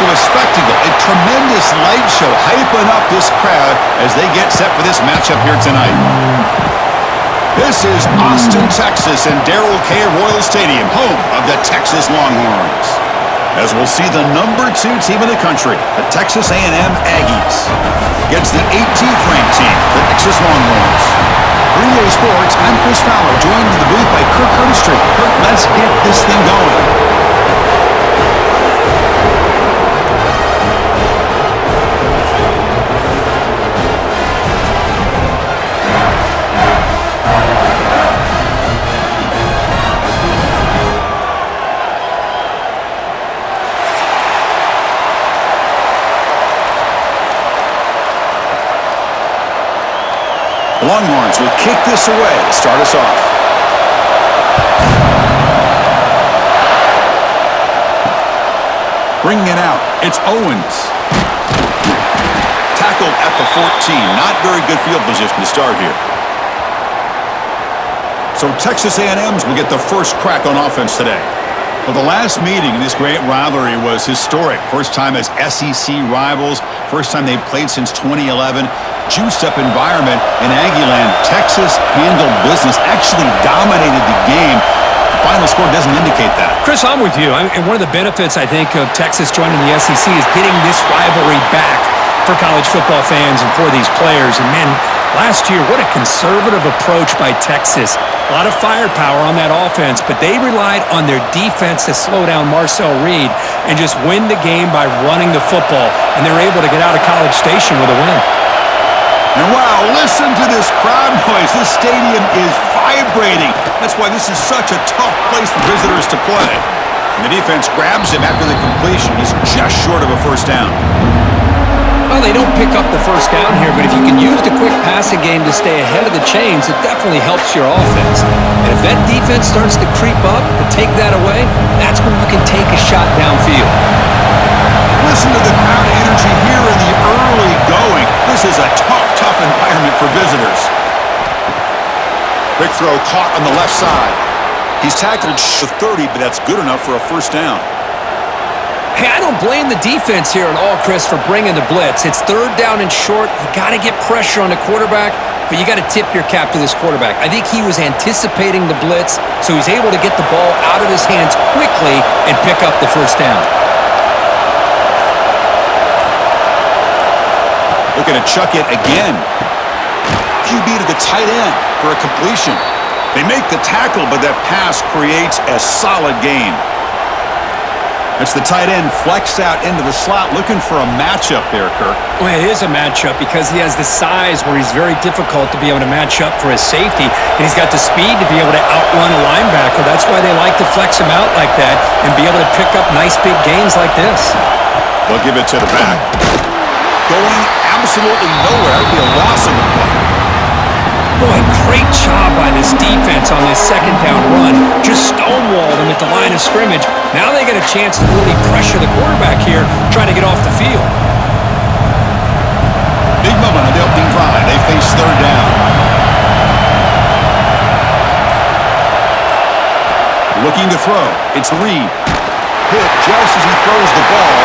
of a spectacle, a tremendous light show hyping up this crowd as they get set for this matchup here tonight. This is Austin, Texas, and Darrell K. Royal Stadium, home of the Texas Longhorns. As we'll see the #2 team in the country, the Texas A&M Aggies, against the 18th ranked team, the Texas Longhorns. Green Day Sports, I'm Chris Fowler, joined in the booth by Kirk Hermstreet. Kirk, let's get this thing going. The Longhorns will kick this away to start us off. Bringing it out, it's Owens. Tackled at the 14. Not very good field position to start here. So Texas A&M's will get the first crack on offense today. Well, the last meeting in this great rivalry was historic. First time as SEC rivals. First time they played since 2011. Juiced-up environment in Aggie land. Texas handled business, actually dominated the game. The final score doesn't indicate that. Chris, I'm with you. And one of the benefits, I think, of Texas joining the SEC is getting this rivalry back for college football fans and for these players. And, man, last year, what a conservative approach by Texas. A lot of firepower on that offense, but they relied on their defense to slow down Marcel Reed and just win the game by running the football. And they're able to get out of College Station with a win. And wow, listen to this crowd noise. This stadium is vibrating. That's why this is such a tough place for visitors to play. And the defense grabs him after the completion. He's just short of a first down. Well, they don't pick up the first down here, but if you can use the quick passing game to stay ahead of the chains, it definitely helps your offense. And if that defense starts to creep up and take that away, that's when you can take a shot downfield. Listen to the crowd energy here in the early going. This is a tough environment for visitors. Big throw caught on the left side. He's tackled to 30, but that's good enough for a first down. Hey, I don't blame the defense here at all, Chris, for bringing the blitz. It's third down and short. You got to get pressure on the quarterback, but you got to tip your cap to this quarterback. I think he was anticipating the blitz, so he's able to get the ball out of his hands quickly and pick up the first down. Looking to chuck it again. QB to the tight end for a completion. They make the tackle, but that pass creates a solid gain. That's the tight end flexed out into the slot, looking for a matchup there, Kirk. Well, it is a matchup because he has the size where he's very difficult to be able to match up for his safety, and he's got the speed to be able to outrun a linebacker. That's why they like to flex him out like that and be able to pick up nice big gains like this. They'll give it to the back. Going absolutely nowhere. It'd be a loss in the play. Boy, great job by this defense on this second down run. Just stonewalled him at the line of scrimmage. Now they get a chance to really pressure the quarterback here, trying to get off the field. Big moment on the opening drive. They face third down. Looking to throw. It's Reed. Hit just as he throws the ball,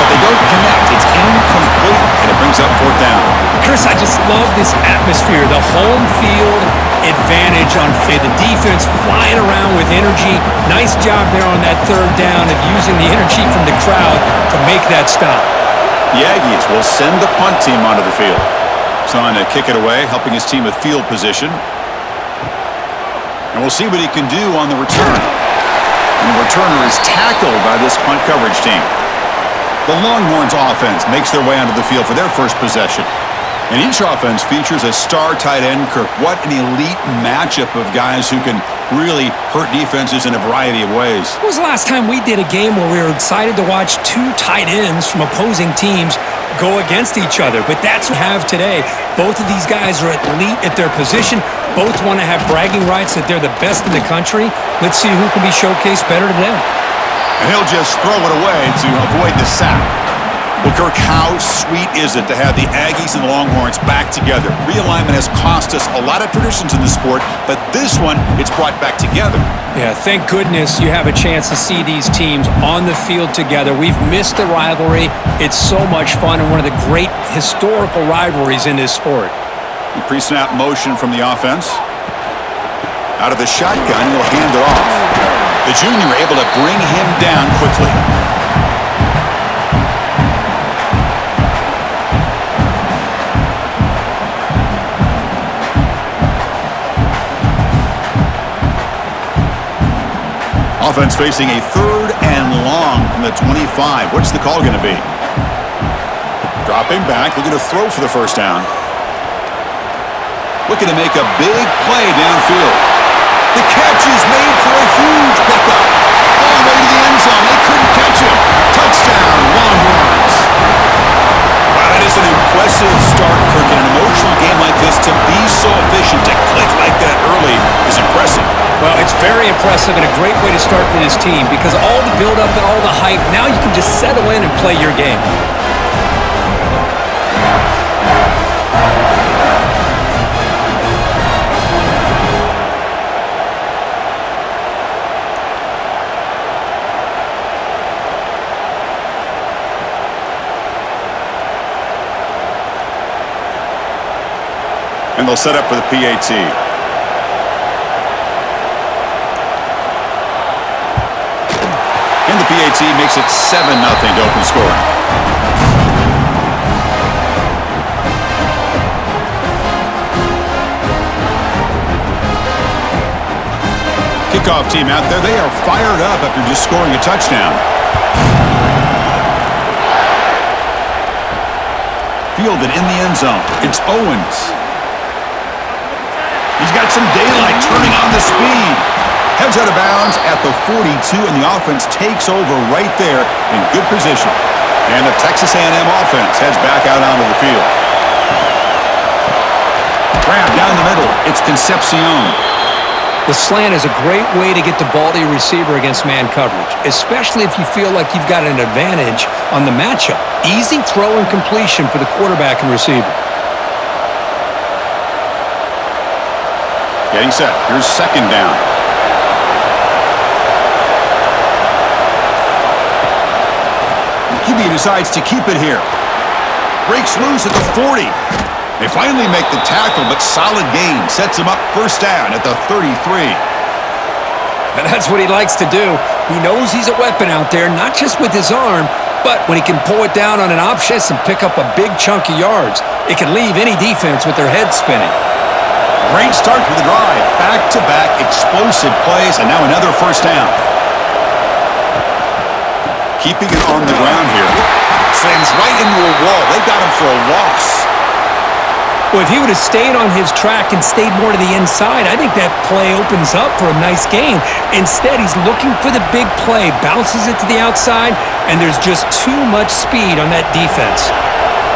but they don't connect. It's incomplete, and it brings up fourth down. Chris, I just love this atmosphere. The home field advantage on the defense flying around with energy. Nice job there on that third down of using the energy from the crowd to make that stop. The Aggies will send the punt team onto the field. Trying to kick it away, helping his team with field position. And we'll see what he can do on the return. And the returner is tackled by this punt coverage team. The Longhorns offense makes their way onto the field for their first possession. And each offense features a star tight end, Kirk. What an elite matchup of guys who can really hurt defenses in a variety of ways. When was the last time we did a game where we were excited to watch two tight ends from opposing teams go against each other? But that's what we have today. Both of these guys are elite at their position. Both want to have bragging rights that they're the best in the country. Let's see who can be showcased better today. And he'll just throw it away to avoid the sack. Well, Kirk, how sweet is it to have the Aggies and Longhorns back together? Realignment has cost us a lot of traditions in the sport, but this one, it's brought back together. Yeah, thank goodness you have a chance to see these teams on the field together. We've missed the rivalry. It's so much fun and one of the great historical rivalries in this sport. Pre-snap motion from the offense. Out of the shotgun, he'll hand it off. The junior able to bring him down quickly. Offense facing a 3rd and long from the 25. What's the call going to be? Dropping back, looking to throw for the first down. Looking to make a big play downfield. The catch is made for a huge pickup. All the way to the end zone. They couldn't catch him. Touchdown, Longhorns. Wow, that is an impressive start, Kirk. In an emotional game like this, to be so efficient, to click like that early is impressive. Well, it's very impressive and a great way to start for this team because all the build-up and all the hype, now you can just settle in and play your game. And they'll set up for the PAT. And the PAT makes it 7-0 to open scoring. Kickoff team out there. They are fired up after just scoring a touchdown. Fielded in the end zone. It's Owens. He's got some daylight turning on the speed. Heads out of bounds at the 42, and the offense takes over right there in good position. And the Texas A&M offense heads back out onto the field. Grab down the middle. It's Concepcion. The slant is a great way to get the ball to your receiver against man coverage, especially if you feel like you've got an advantage on the matchup. Easy throw and completion for the quarterback and receiver. Getting set. Here's 2nd down. QB decides to keep it here. Breaks loose at the 40. They finally make the tackle, but solid gain sets him up 1st down at the 33. And that's what he likes to do. He knows he's a weapon out there, not just with his arm, but when he can pull it down on an option and pick up a big chunk of yards, it can leave any defense with their head spinning. Great start for the drive. Back-to-back explosive plays, and now another 1st down. Keeping it on the ground here. Slams right into a wall. They got him for a loss. Well, if he would have stayed on his track and stayed more to the inside, I think that play opens up for a nice gain. Instead, he's looking for the big play, bounces it to the outside, and there's just too much speed on that defense.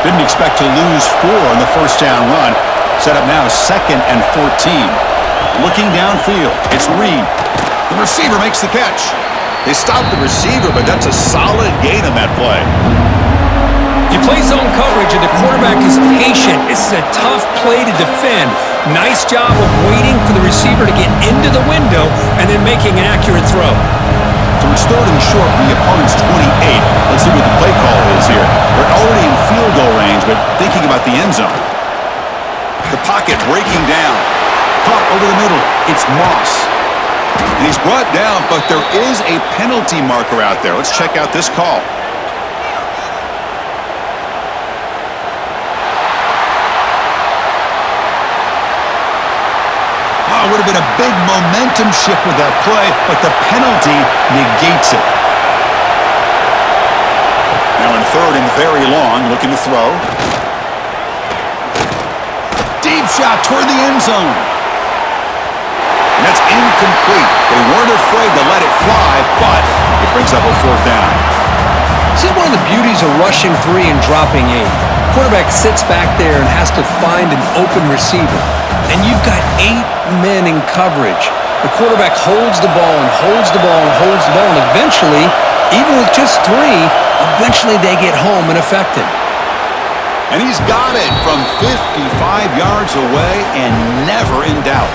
Didn't expect to lose 4 on the 1st down run. Set up now 2nd and 14. Looking downfield, it's Reed. The receiver makes the catch. They stop the receiver, but that's a solid gain on that play. You play zone coverage and the quarterback is patient. This is a tough play to defend. Nice job of waiting for the receiver to get into the window and then making an accurate throw. So it's 3rd and short from the opponent's 28. Let's see what the play call is here. They're already in field goal range, but thinking about the end zone. The pocket breaking down. Caught over the middle. It's Moss. And he's brought down, but there is a penalty marker out there. Let's check out this call. Oh, it would have been a big momentum shift with that play, but the penalty negates it. Now in 3rd and very long, looking to throw. Deep shot toward the end zone. And that's incomplete. They weren't afraid to let it fly, but it brings up a 4th down. This is one of the beauties of rushing 3 and dropping 8. Quarterback sits back there and has to find an open receiver. And you've got 8 men in coverage. The quarterback holds the ball and holds the ball and holds the ball, and eventually Even with just 3, eventually they get home and affected. And he's got it from 55 yards away and never in doubt.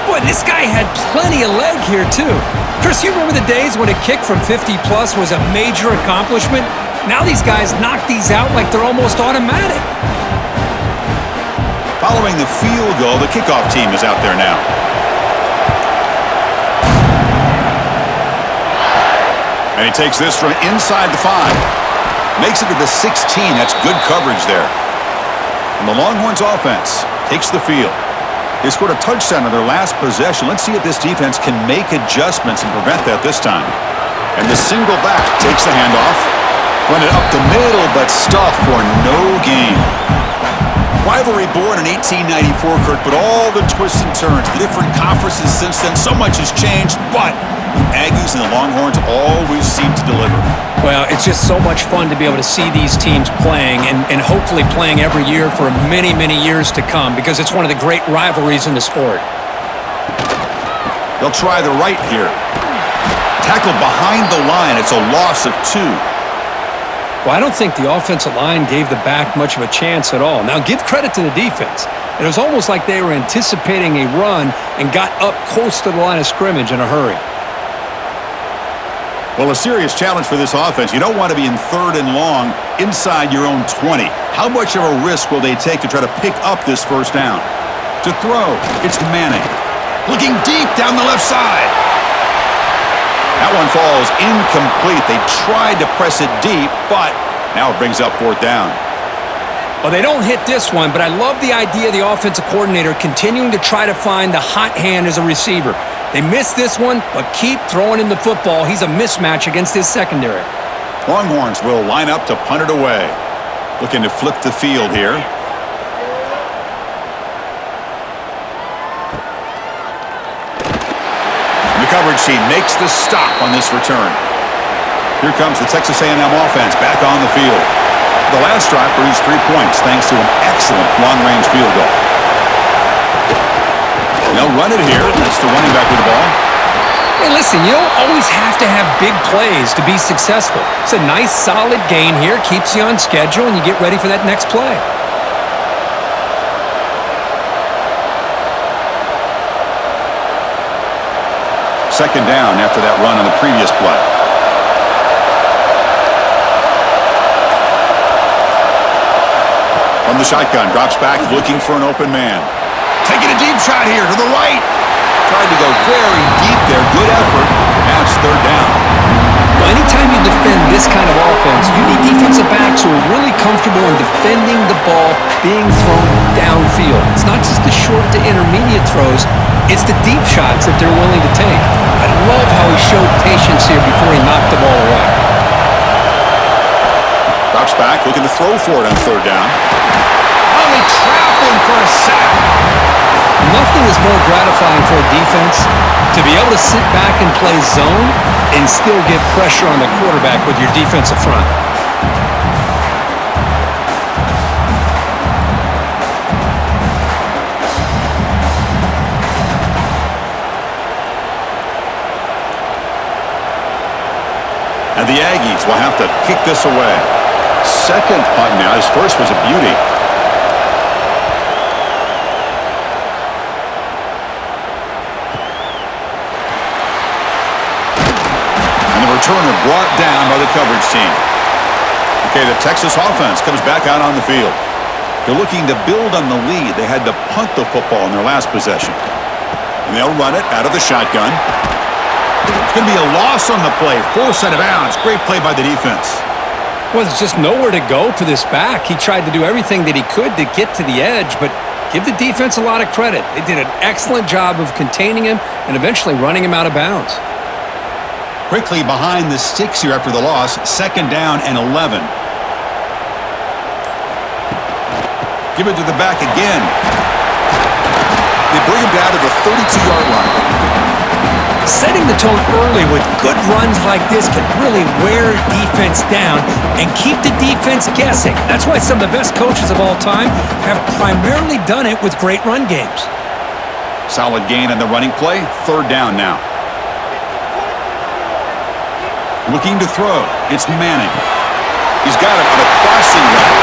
Boy, this guy had plenty of leg here, too. Chris, you remember the days when a kick from 50-plus was a major accomplishment? Now these guys knock these out like they're almost automatic. Following the field goal, the kickoff team is out there now. And he takes this from inside the 5. Makes it to the 16. That's good coverage there. And the Longhorns offense takes the field. They scored a touchdown on their last possession. Let's see if this defense can make adjustments and prevent that this time. And the single back takes the handoff. Run it up the middle, but stuff for no gain. Rivalry born in 1894, Kirk, but all the twists and turns, the different conferences since then, so much has changed, but the Aggies and the Longhorns always seem to deliver. Well, it's just so much fun to be able to see these teams playing and hopefully playing every year for many, many years to come because it's one of the great rivalries in the sport. They'll try the right here. Tackled behind the line. It's a loss of 2. Well, I don't think the offensive line gave the back much of a chance at all. Now, give credit to the defense. It was almost like they were anticipating a run and got up close to the line of scrimmage in a hurry. Well, a serious challenge for this offense. You don't want to be in 3rd and long inside your own 20. How much of a risk will they take to try to pick up this first down? To throw, it's Manning. Looking deep down the left side. That one falls incomplete. They tried to press it deep, but now it brings up 4th down. Well, they don't hit this one, but I love the idea of the offensive coordinator continuing to try to find the hot hand as a receiver. They missed this one, but keep throwing in the football. He's a mismatch against his secondary. Longhorns will line up to punt it away. Looking to flip the field here. The coverage team makes the stop on this return. Here comes the Texas A&M offense back on the field. The last drive produced 3 points thanks to an excellent long-range field goal. They'll run it here. That's the running back with the ball. Hey, listen, you don't always have to have big plays to be successful. It's a nice, solid gain here. Keeps you on schedule, and you get ready for that next play. Second down after that run on the previous play. From the shotgun, drops back, looking for an open man. Taking a deep shot here to the right. Tried to go very deep there. Good effort. Now it's 3rd down. Well, anytime you defend this kind of offense, you need defensive backs who are really comfortable in defending the ball being thrown downfield. It's not just the short to intermediate throws. It's the deep shots that they're willing to take. I love how he showed patience here before he knocked the ball away. Drops back, looking to throw for it on 3rd down. Oh, they trap him for a sack. Nothing is more gratifying for a defense to be able to sit back and play zone and still get pressure on the quarterback with your defensive front. And the Aggies will have to kick this away. Second punt now. His first was a beauty. Returner brought down by the coverage team. Okay, the Texas offense comes back out on the field. They're looking to build on the lead. They had to punt the football in their last possession. And they'll run it out of the shotgun. It's going to be a loss on the play. Forced out of bounds. Great play by the defense. Well, there's just nowhere to go for this back. He tried to do everything that he could to get to the edge, but give the defense a lot of credit. They did an excellent job of containing him and eventually running him out of bounds. Quickly behind the sticks here after the loss. 2nd down and 11. Give it to the back again. They bring him down to the 32-yard line. Setting the tone early with good runs like this can really wear defense down and keep the defense guessing. That's why some of the best coaches of all time have primarily done it with great run games. Solid gain on the running play. 3rd down now. Looking to throw. It's Manning. He's got it on a crossing route.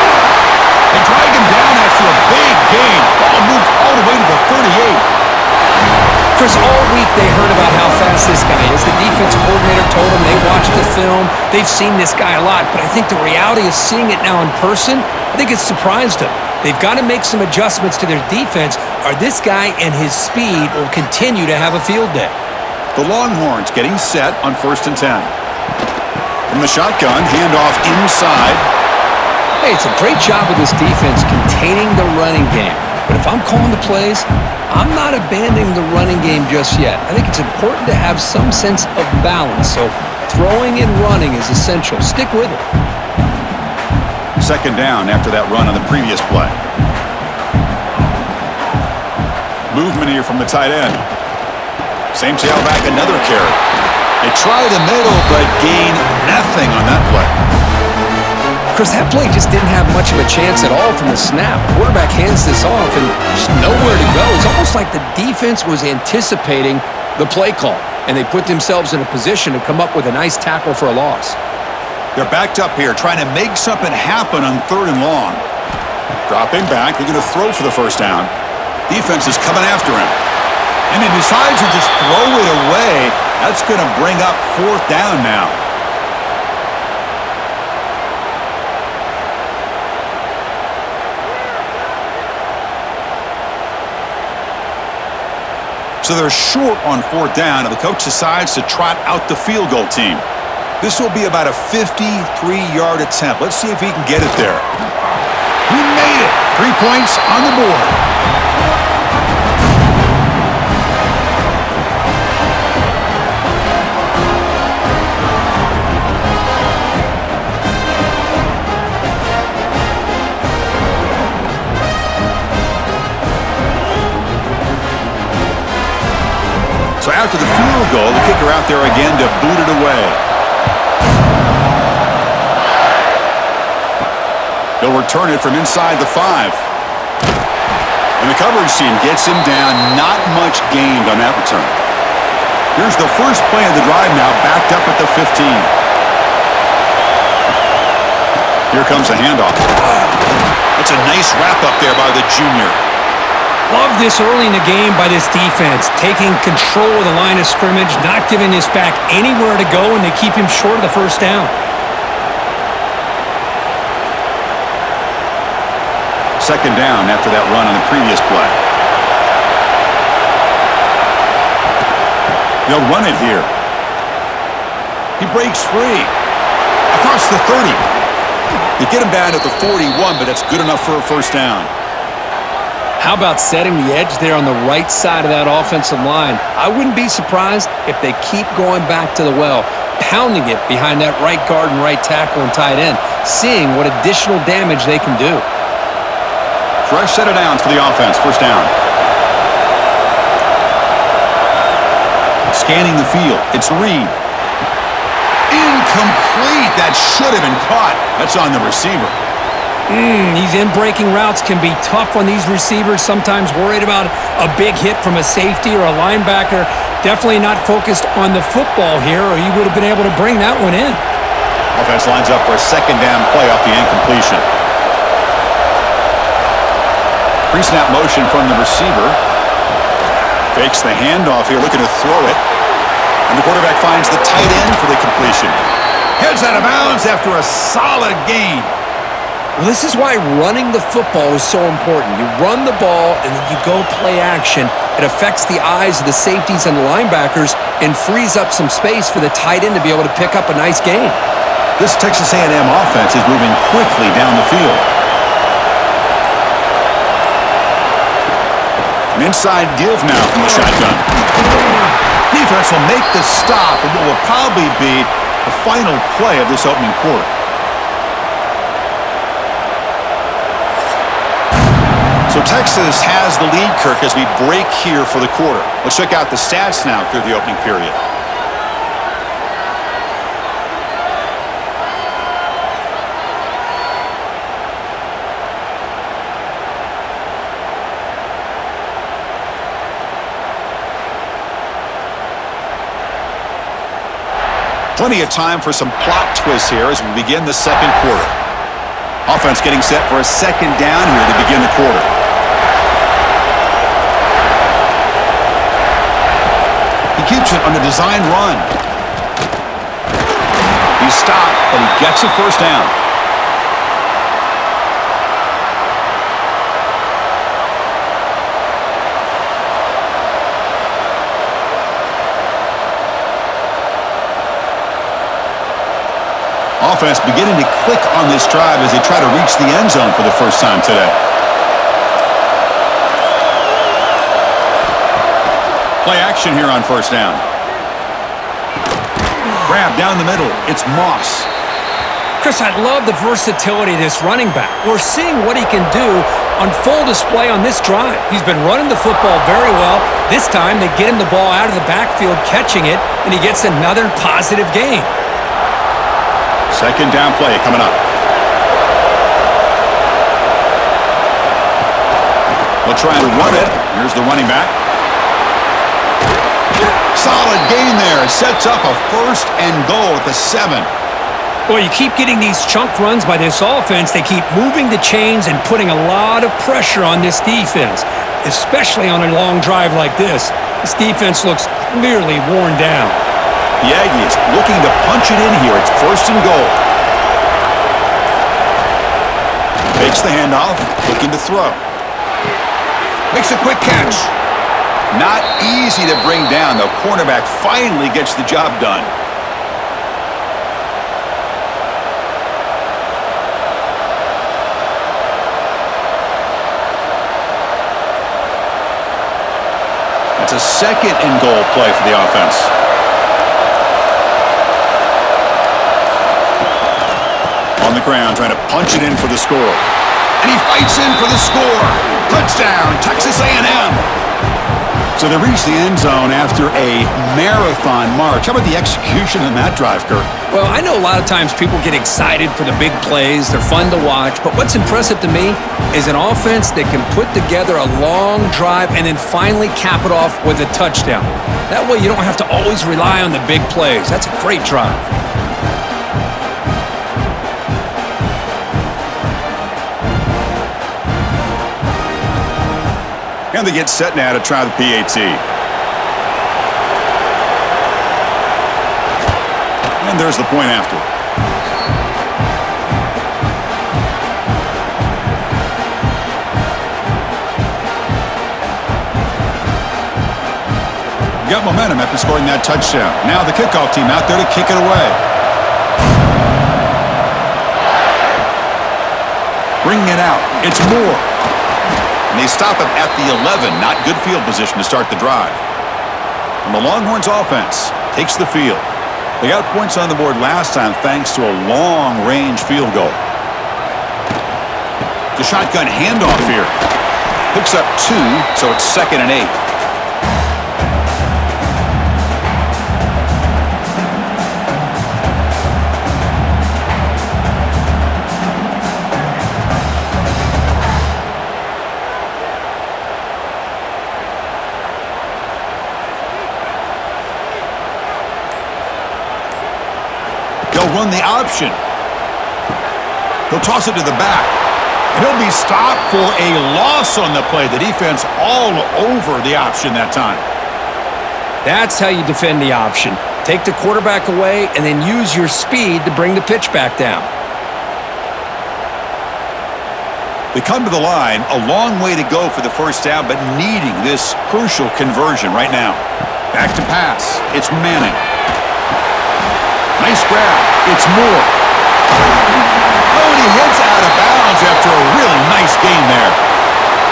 They drag him down after a big gain. Ball moved all the way to the 38. Chris, all week they heard about how fast this guy is. The defense coordinator told them they watched the film. They've seen this guy a lot, but I think the reality of seeing it now in person, I think it's surprised them. They've got to make some adjustments to their defense, or this guy and his speed will continue to have a field day. The Longhorns getting set on 1st and 10. From the shotgun, handoff inside. Hey, it's a great job with this defense containing the running game. But if I'm calling the plays, I'm not abandoning the running game just yet. I think it's important to have some sense of balance. So throwing and running is essential. Stick with it. 2nd down after that run on the previous play. Movement here from the tight end. Same tailback, another carry. They try the middle, but gain nothing on that play. Chris, that play just didn't have much of a chance at all from the snap. Quarterback hands this off and just nowhere to go. It's almost like the defense was anticipating the play call, and they put themselves in a position to come up with a nice tackle for a loss. They're backed up here, trying to make something happen on 3rd and long. Dropping back, they're going to throw for the 1st down. Defense is coming after him. And he decides to just throw it away. That's going to bring up 4th down now. So they're short on 4th down, and the coach decides to trot out the field goal team. This will be about a 53-yard attempt. Let's see if he can get it there. He made it. 3 points on the board. So after the field goal, the kicker out there again to boot it away. He'll return it from inside the 5. And the coverage team gets him down. Not much gained on that return. Here's the first play of the drive now, backed up at the 15. Here comes a handoff. That's a nice wrap-up there by the junior. Love this early in the game by this defense, taking control of the line of scrimmage, not giving this back anywhere to go, and they keep him short of the 1st down. 2nd down after that run on the previous play. They'll run it here. He breaks free. Across the 30. They get him down at the 41, but that's good enough for a 1st down. How about setting the edge there on the right side of that offensive line? I wouldn't be surprised if they keep going back to the well, pounding it behind that right guard and right tackle and tight end, seeing what additional damage they can do. Fresh set of downs for the offense. 1st down. Scanning the field. It's Reed. Incomplete. That should have been caught. That's on the receiver. These in-breaking routes can be tough on these receivers, sometimes worried about a big hit from a safety or a linebacker. Definitely not focused on the football here, or he would have been able to bring that one in. Offense lines up for a 2nd down play off the incompletion. Pre-snap motion from the receiver. Fakes the handoff here, looking to throw it. And the quarterback finds the tight end for the completion. Heads out of bounds after a solid gain. Well, this is why running the football is so important. You run the ball, and then you go play action. It affects the eyes of the safeties and the linebackers and frees up some space for the tight end to be able to pick up a nice gain. This Texas A&M offense is moving quickly down the field. An inside give now from the shotgun. Defense will make the stop in what will probably be the final play of this opening quarter. So Texas has the lead, Kirk, as we break here for the quarter. Let's check out the stats now through the opening period. Plenty of time for some plot twists here as we begin the second quarter. Offense getting set for a second down here to begin the quarter. He keeps it on the design run. He's stopped, but he gets a first down. Offense beginning to click on this drive as they try to reach the end zone for the first time today. Play action here on first down. Grab down the middle. It's Moss. Chris, I love the versatility of this running back. We're seeing what he can do on full display on this drive. He's been running the football very well. This time they get him the ball out of the backfield, catching it, and he gets another positive gain. Second down play coming up. They'll try and run it. Here's the running back. Solid gain there. Sets up a first and goal at the 7. Well, you keep getting these chunk runs by this offense. They keep moving the chains and putting a lot of pressure on this defense, especially on a long drive like this. This defense looks clearly worn down. The Aggies looking to punch it in here. It's first and goal. Takes the handoff, looking to throw. Makes a quick catch. Not easy to bring down. The cornerback finally gets the job done. That's a second and goal play for the offense. On the ground, trying to punch it in for the score. And he fights in for the score. Touchdown, Texas A&M. So they reach the end zone after a marathon march. How about the execution in that drive, Kurt? Well, I know a lot of times people get excited for the big plays. They're fun to watch. But what's impressive to me is an offense that can put together a long drive and then finally cap it off with a touchdown. That way you don't have to always rely on the big plays. That's a great drive. And they get set now to try the PAT. And there's the point after. Got momentum after scoring that touchdown. Now the kickoff team out there to kick it away. Bringing it out. It's Moore. And they stop him at the 11. Not good field position to start the drive. And the Longhorns offense takes the field. They got points on the board last time thanks to a long-range field goal. The shotgun handoff here. Picks up 2, so it's 2nd and 8. They'll run the option. He'll toss it to the back. And he'll be stopped for a loss on the play. The defense all over the option that time. That's how you defend the option. Take the quarterback away and then use your speed to bring the pitch back down. They come to the line, a long way to go for the first down, but needing this crucial conversion right now. Back to pass. It's Manning. Nice grab. It's Moore. Oh, and he hits out of bounds after a really nice gain there.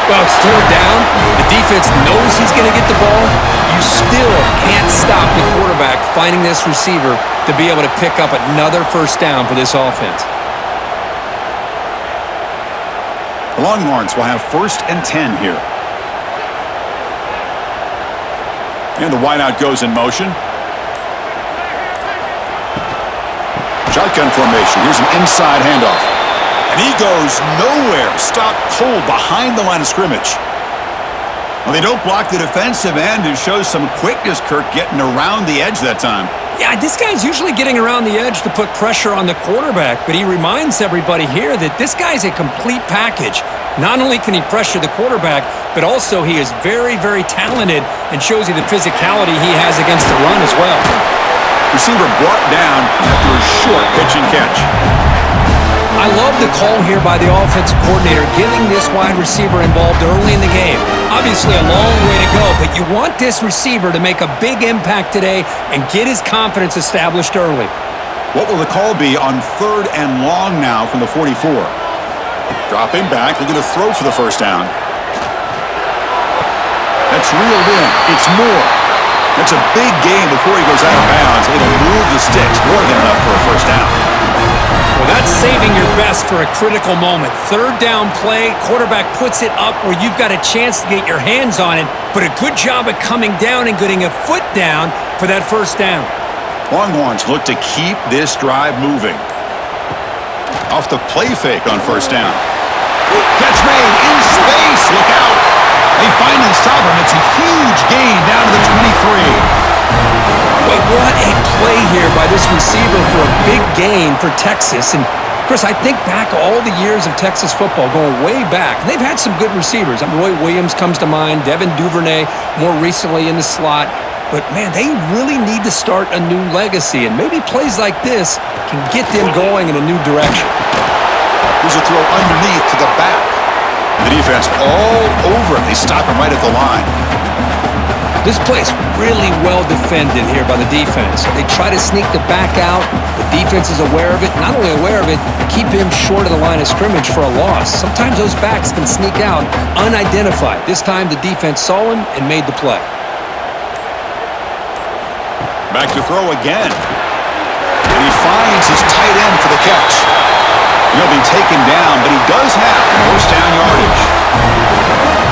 Well, it's 3rd down. The defense knows he's going to get the ball. You still can't stop the quarterback finding this receiver to be able to pick up another first down for this offense. The Longhorns will have 1st and 10 here. And the wideout goes in motion. Shotgun formation. Here's an inside handoff. And he goes nowhere. Stopped cold behind the line of scrimmage. Well, they don't block the defensive end, who shows some quickness, Kirk, getting around the edge that time. Yeah, this guy's usually getting around the edge to put pressure on the quarterback, but he reminds everybody here that this guy's a complete package. Not only can he pressure the quarterback, but also he is very, very talented and shows you the physicality he has against the run as well. Receiver brought down after a short pitch and catch. I love the call here by the offensive coordinator, getting this wide receiver involved early in the game. Obviously a long way to go, but you want this receiver to make a big impact today and get his confidence established early. What will the call be on 3rd and long now from the 44? Dropping back, looking to throw for the first down. That's reeled in. It's more. That's a big gain before he goes out of bounds. It'll move the sticks, more than enough for a first down. Well, that's saving your best for a critical moment. 3rd down play, quarterback puts it up where you've got a chance to get your hands on it, but a good job at coming down and getting a foot down for that first down. Longhorns look to keep this drive moving. Off the play fake on first down. Catch made in space. Look out. They finally stop him. It's a huge gain down to the 23. Wait, what a play here by this receiver for a big gain for Texas. And, Chris, I think back all the years of Texas football, going way back. They've had some good receivers. Roy Williams comes to mind, Devin Duvernay more recently in the slot. But, man, they really need to start a new legacy. And maybe plays like this can get them going in a new direction. Here's a throw underneath to the back. The defense all over it. They stop him right at the line. This play's really well defended here by the defense. They try to sneak the back out. The defense is aware of it. Not only aware of it, keep him short of the line of scrimmage for a loss. Sometimes those backs can sneak out unidentified. This time the defense saw him and made the play. Back to throw again. And he finds his tight end for the catch. He'll be taken down, but he does have first down yardage.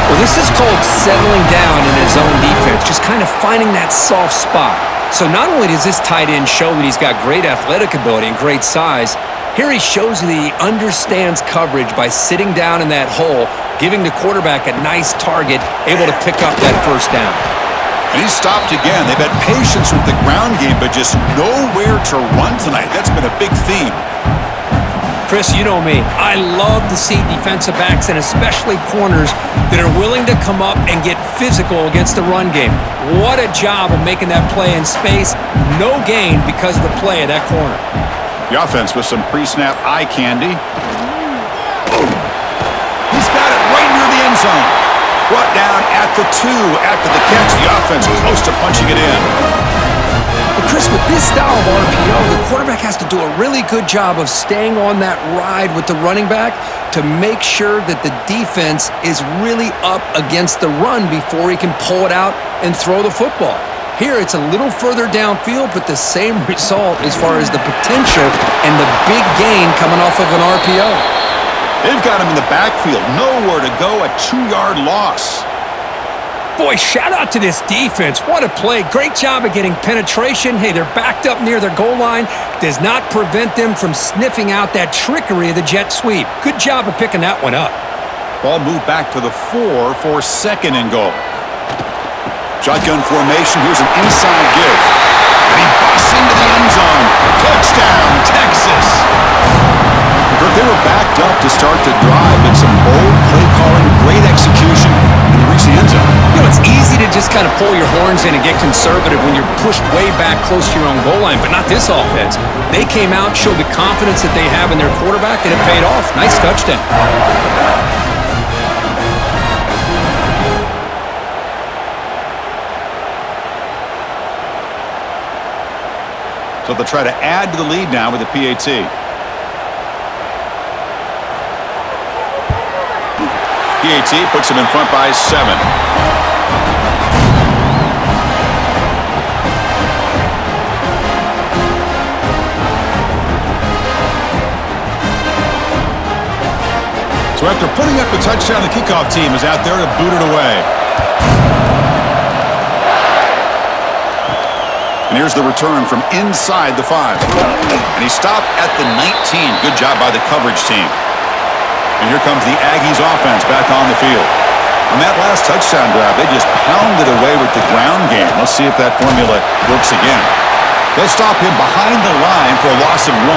Well, this is called settling down in his own defense, just kind of finding that soft spot. So not only does this tight end show that he's got great athletic ability and great size, here he shows that he understands coverage by sitting down in that hole, giving the quarterback a nice target, able to pick up that first down. And he's stopped again. They've had patience with the ground game, but just nowhere to run tonight. That's been a big theme. Chris, you know me. I love to see defensive backs and especially corners that are willing to come up and get physical against the run game. What a job of making that play in space. No gain because of the play of that corner. The offense with some pre-snap eye candy. He's got it right near the end zone. Brought down at the 2 after the catch. The offense close to punching it in. But Chris, with this style of RPO, the quarterback has to do a really good job of staying on that ride with the running back to make sure that the defense is really up against the run before he can pull it out and throw the football. Here, it's a little further downfield, but the same result as far as the potential and the big gain coming off of an RPO. They've got him in the backfield. Nowhere to go, a 2-yard loss. Boy, shout out to this defense. What a play. Great job of getting penetration. Hey, they're backed up near their goal line. Does not prevent them from sniffing out that trickery of the jet sweep. Good job of picking that one up. Ball moved back to the 4 for 2nd and goal. Shotgun formation. Here's an inside give. And he busts into the end zone. Touchdown, Texas. They were backed up to start the drive, but some bold play calling, great execution, and they reached the end zone. You know, it's easy to just kind of pull your horns in and get conservative when you're pushed way back close to your own goal line, but not this offense. They came out, showed the confidence that they have in their quarterback, and it paid off. Nice touchdown. So they'll try to add to the lead now with the PAT. PAT puts him in front by 7. So after putting up a touchdown, the kickoff team is out there to boot it away. And here's the return from inside the 5. And he stopped at the 19. Good job by the coverage team. And here comes the Aggies offense back on the field. On that last touchdown drive, they just pounded away with the ground game. Let's see if that formula works again. They'll stop him behind the line for a loss of 1.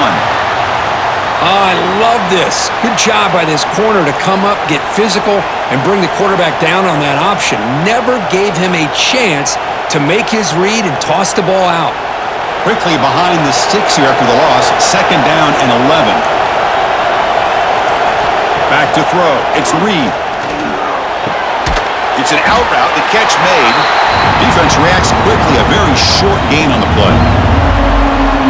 I love this. Good job by this corner to come up, get physical, and bring the quarterback down on that option. Never gave him a chance to make his read and toss the ball out. Quickly behind the sticks here after the loss. 2nd down and 11. Back to throw. It's Reed. It's an out route. The catch made. Defense reacts quickly. A very short gain on the play.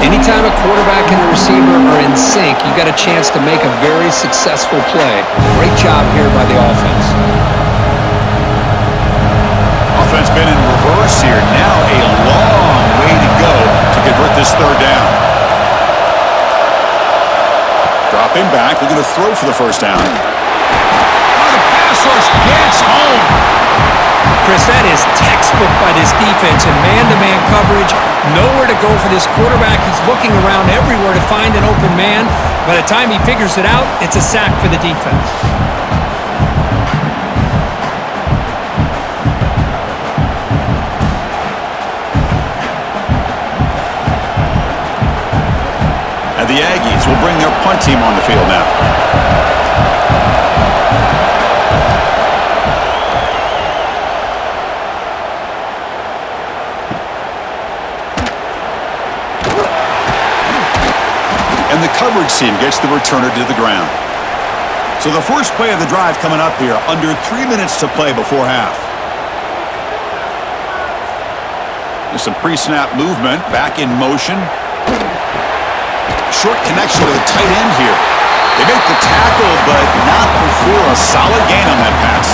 Anytime a quarterback and a receiver are in sync, you got a chance to make a very successful play. Great job here by the offense. Offense been in reverse here. Now a long way to go to convert this 3rd down. Dropping back. Looking to throw for the 1st down. Oh, the pass rush gets home. Chris, that is textbook by this defense in man-to-man coverage. Nowhere to go for this quarterback. He's looking around everywhere to find an open man. By the time he figures it out, it's a sack for the defense. And the Aggies will bring their punt team on the field now. And the coverage team gets the returner to the ground. So the first play of the drive coming up here. Under 3 minutes to play before half. There's some pre-snap movement. Back in motion. Short connection to the tight end here. They make the tackle, but not before a solid gain on that pass.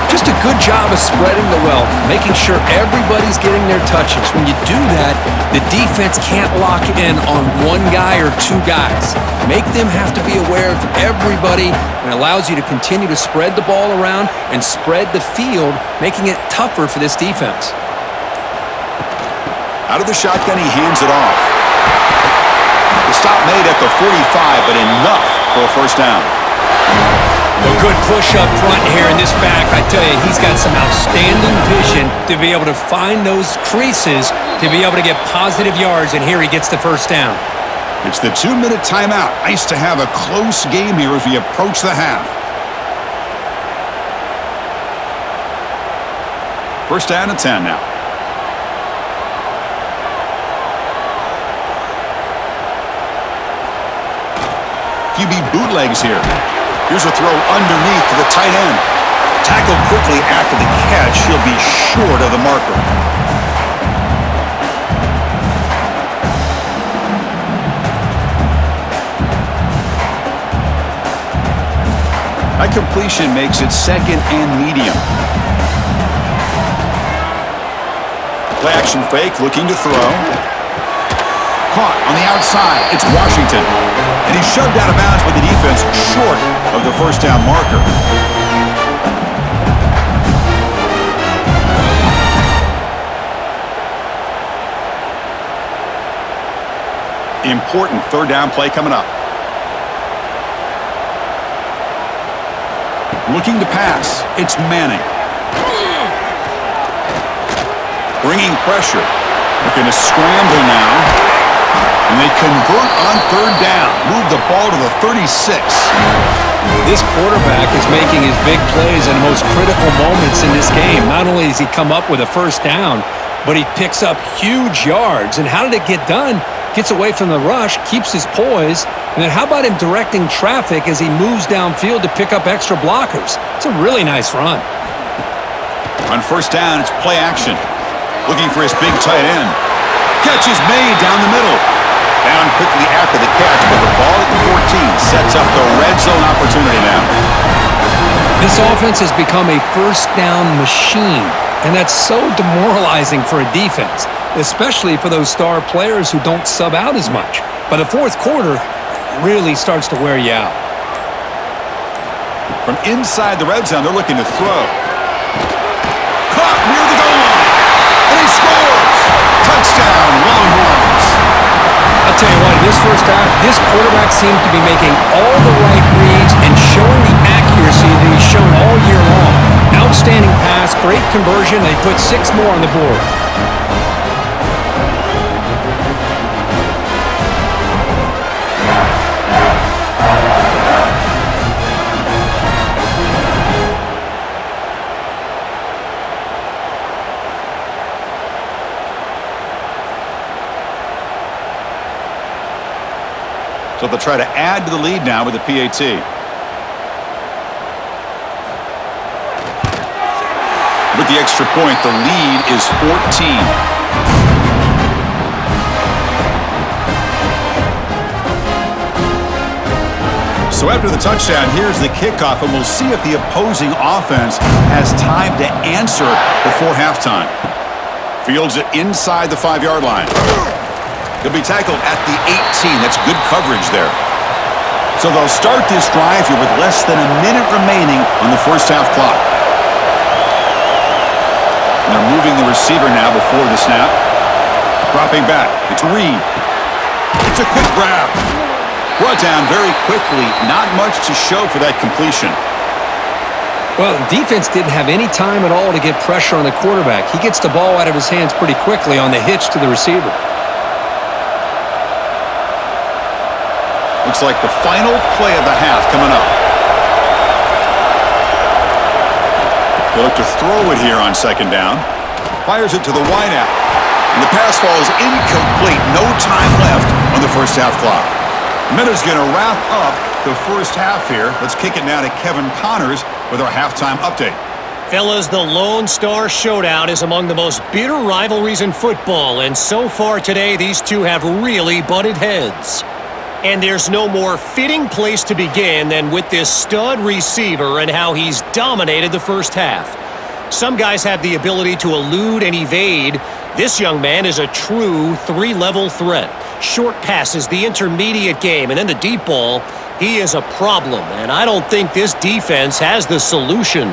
Just a good job of spreading the wealth, making sure everybody's getting their touches. When you do that, the defense can't lock in on one guy or 2 guys. Make them have to be aware of everybody, and allows you to continue to spread the ball around and spread the field, making it tougher for this defense. Out of the shotgun, he hands it off. The stop made at the 45, but enough for a 1st down. A good push up front here in this back. I tell you, he's got some outstanding vision to be able to find those creases, to be able to get positive yards, and here he gets the 1st down. It's the 2-minute timeout. Nice to have a close game here as we approach the half. 1st down and 10 now. QB bootlegs here. Here's a throw underneath to the tight end. Tackled quickly after the catch. He'll be short of the marker. That completion makes it 2nd and medium. Play action fake, looking to throw. Caught on the outside. It's Washington. And he's shoved out of bounds by the defense short of the 1st down marker. Important 3rd down play coming up. Looking to pass. It's Manning. Bringing pressure. Looking to scramble now. And they convert on 3rd down. Move the ball to the 36. This quarterback is making his big plays in the most critical moments in this game. Not only does he come up with a 1st down, but he picks up huge yards. And how did it get done? Gets away from the rush, keeps his poise. And then how about him directing traffic as he moves downfield to pick up extra blockers? It's a really nice run. On 1st down, it's play action. Looking for his big tight end. Catch is made down the middle. Down quickly after the catch, but the ball at the 14 sets up the red zone opportunity now. This offense has become a 1st down machine, and that's so demoralizing for a defense, especially for those star players who don't sub out as much. By the 4th quarter, it really starts to wear you out. From inside the red zone, they're looking to throw. Caught near the goal line, and he scores! Touchdown, Longhorns! I'll tell you what, in this 1st half, this quarterback seems to be making all the right reads and showing the accuracy that he's shown all year long. Great conversion. They put 6 more on the board. So they'll try to add to the lead now with the PAT. With the extra point, the lead is 14. So after the touchdown, here's the kickoff, and we'll see if the opposing offense has time to answer before halftime. Fields it inside the 5-yard line. He'll be tackled at the 18. That's good coverage there. So they'll start this drive here with less than a minute remaining on the first half clock. And they're moving the receiver now before the snap. Dropping back. It's Reed. It's a quick grab. Brought down very quickly. Not much to show for that completion. Well, the defense didn't have any time at all to get pressure on the quarterback. He gets the ball out of his hands pretty quickly on the hitch to the receiver. Looks like the final play of the half coming up. They look to throw it here on second down. Fires it to the wideout. And the pass falls incomplete. No time left on the first half clock. Minute's going to wrap up the first half here. Let's kick it now to Kevin Connors with our halftime update. Fellas, the Lone Star Showdown is among the most bitter rivalries in football, and so far today, these two have really butted heads. And there's no more fitting place to begin than with this stud receiver and how he's dominated the first half. Some guys have the ability to elude and evade. This young man is a true 3-level threat. Short passes, the intermediate game, and then the deep ball. He is a problem, and I don't think this defense has the solution.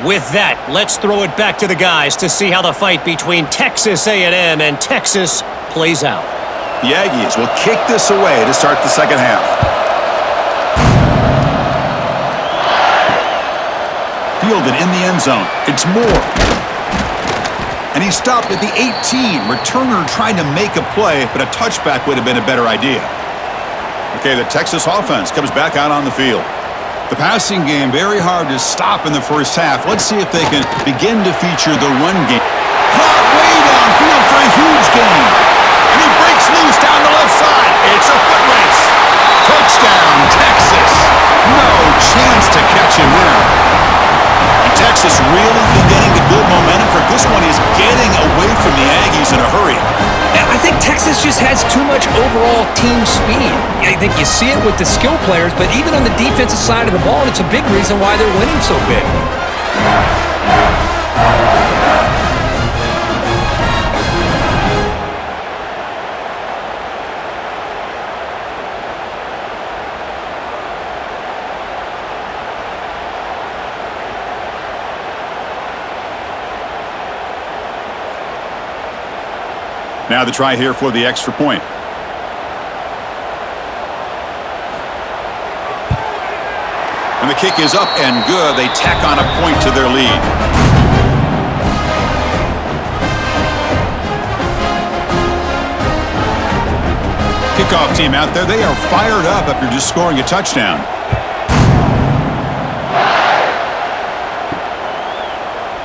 With that, let's throw it back to the guys to see how the fight between Texas A&M and Texas plays out. The Aggies will kick this away to start the second half. Fielded in the end zone. It's Moore. And he stopped at the 18. Returner trying to make a play, but a touchback would have been a better idea. Okay, the Texas offense comes back out on the field. The passing game, very hard to stop in the first half. Let's see if they can begin to feature the run game. Caught way downfield for a huge gain. And he breaks loose down the left side. It's a foot race. Touchdown, Texas. No chance to catch him there. And Texas really beginning to build momentum for this one. Is getting away from the Aggies in a hurry. I think Texas just has too much overall team speed. I think you see it with the skill players, but even on the defensive side of the ball, it's a big reason why they're winning so big. Now the try here for the extra point. And the kick is up and good. They tack on a point to their lead. Kickoff team out there. They are fired up after just scoring a touchdown.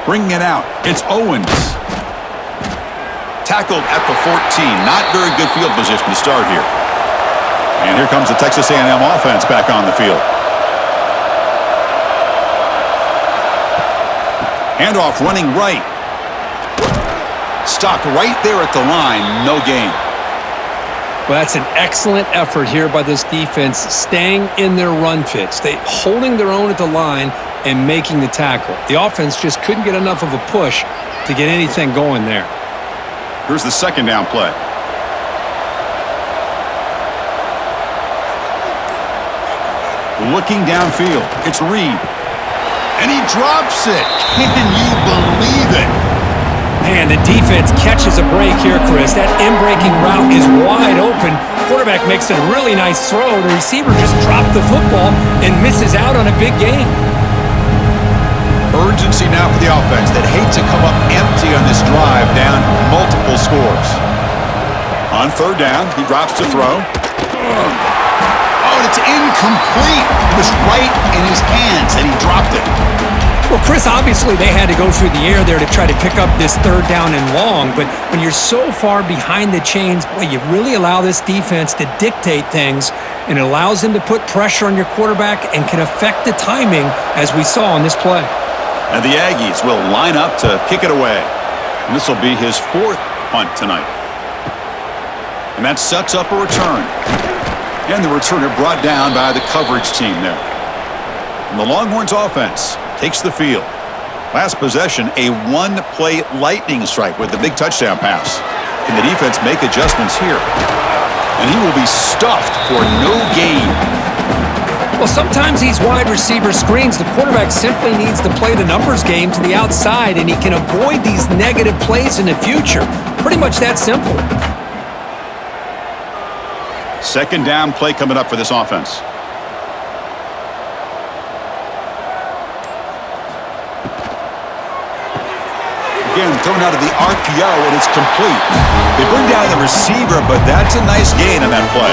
Bringing it out. It's Owens. Tackled at the 14. Not very good field position to start here. And here comes the Texas A&M offense back on the field. Handoff running right. Stopped right there at the line. No gain. Well, that's an excellent effort here by this defense, staying in their run fits. Holding their own at the line and making the tackle. The offense just couldn't get enough of a push to get anything going there. Here's the second down play. Looking downfield. It's Reed. And he drops it. Can you believe it? Man, the defense catches a break here, Chris. That in-breaking route is wide open. Quarterback makes a really nice throw. The receiver just dropped the football and misses out on a big gain. urgency now for the offense that hate to come up empty on this drive down multiple scores. On third down, he drops to throw. Oh, and it's incomplete. It was right in his hands, and he dropped it. Well, Chris, obviously they had to go through the air there to try to pick up this third down and long, but when you're so far behind the chains, boy, you really allow this defense to dictate things, and it allows them to put pressure on your quarterback and can affect the timing, as we saw on this play. And the Aggies will line up to kick it away. And this will be his fourth punt tonight. And that sets up a return. And the returner brought down by the coverage team there. And the Longhorns offense takes the field. Last possession, a one-play lightning strike with the big touchdown pass. Can the defense make adjustments here? And he will be stuffed for no gain. Well, sometimes these wide receiver screens, the quarterback simply needs to play the numbers game to the outside, and he can avoid these negative plays in the future. Pretty much that simple. Second down play coming up for this offense. Again, thrown out of the RPO, and it's complete. They bring down the receiver, but that's a nice gain on that play.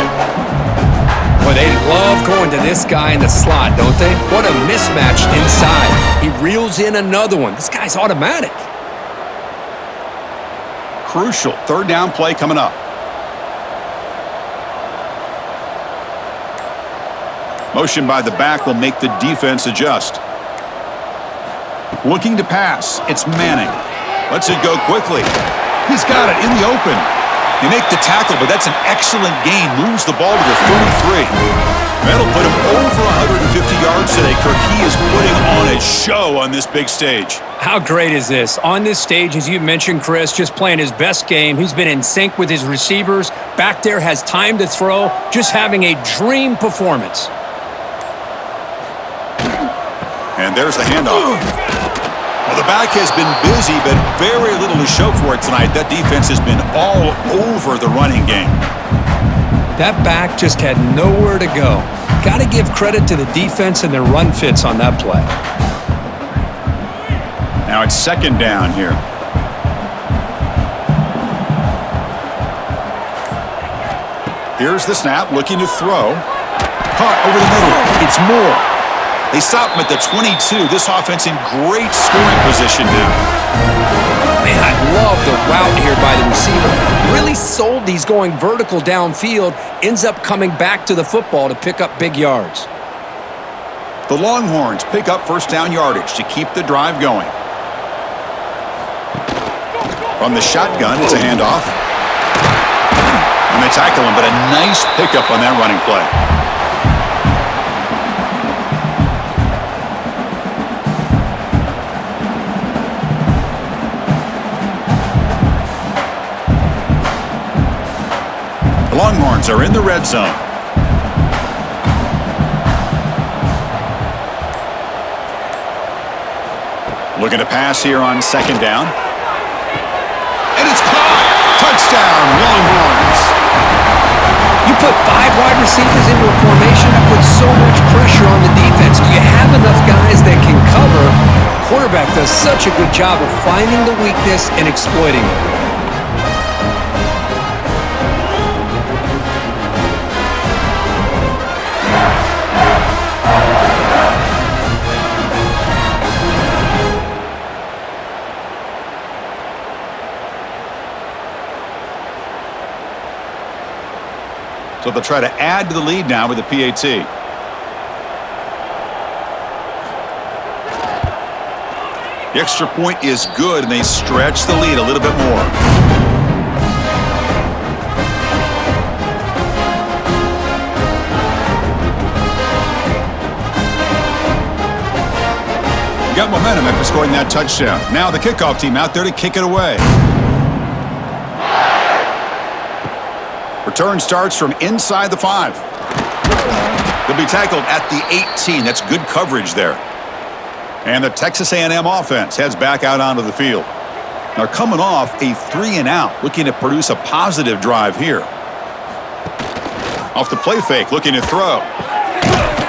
Boy, they love going to this guy in the slot, don't they? What a mismatch inside. He reels in another one. This guy's automatic. Crucial third down play coming up. Motion by the back will make the defense adjust. Looking to pass. It's Manning. Lets it go quickly. He's got it in the open. You make the tackle, but that's an excellent gain. Moves the ball to the 33. That'll put him over 150 yards today, Kirk. He is putting on a show on this big stage. How great is this? On this stage, as you mentioned, Chris, just playing his best game. He's been in sync with his receivers. Back there, has time to throw. Just having a dream performance. And there's the handoff. Well, the back has been busy, but very little to show for it tonight. That defense has been all over the running game. That back just had nowhere to go. Got to give credit to the defense and their run fits on that play. Now it's second down here. Here's the snap, looking to throw. Caught over the middle. It's Moore. They stop him at the 22. This offense in great scoring position now. Man, I love the route here by the receiver. Really sold these going vertical downfield. Ends up coming back to the football to pick up big yards. The Longhorns pick up first down yardage to keep the drive going. From the shotgun, it's a handoff. And they tackle him, but a nice pickup on that running play. Longhorns are in the red zone. Looking to pass here on second down. And it's caught! Touchdown, Longhorns! You put 5 wide receivers into a formation that puts so much pressure on the defense. Do you have enough guys that can cover? Quarterback does such a good job of finding the weakness and exploiting it. So they'll try to add to the lead now with the PAT. The extra point is good, and they stretch the lead a little bit more. You got momentum after scoring that touchdown. Now the kickoff team out there to kick it away. Return starts from inside the 5. They'll be tackled at the 18. That's good coverage there. And the Texas A&M offense heads back out onto the field. They're coming off a 3-and-out, looking to produce a positive drive here. Off the play fake, looking to throw.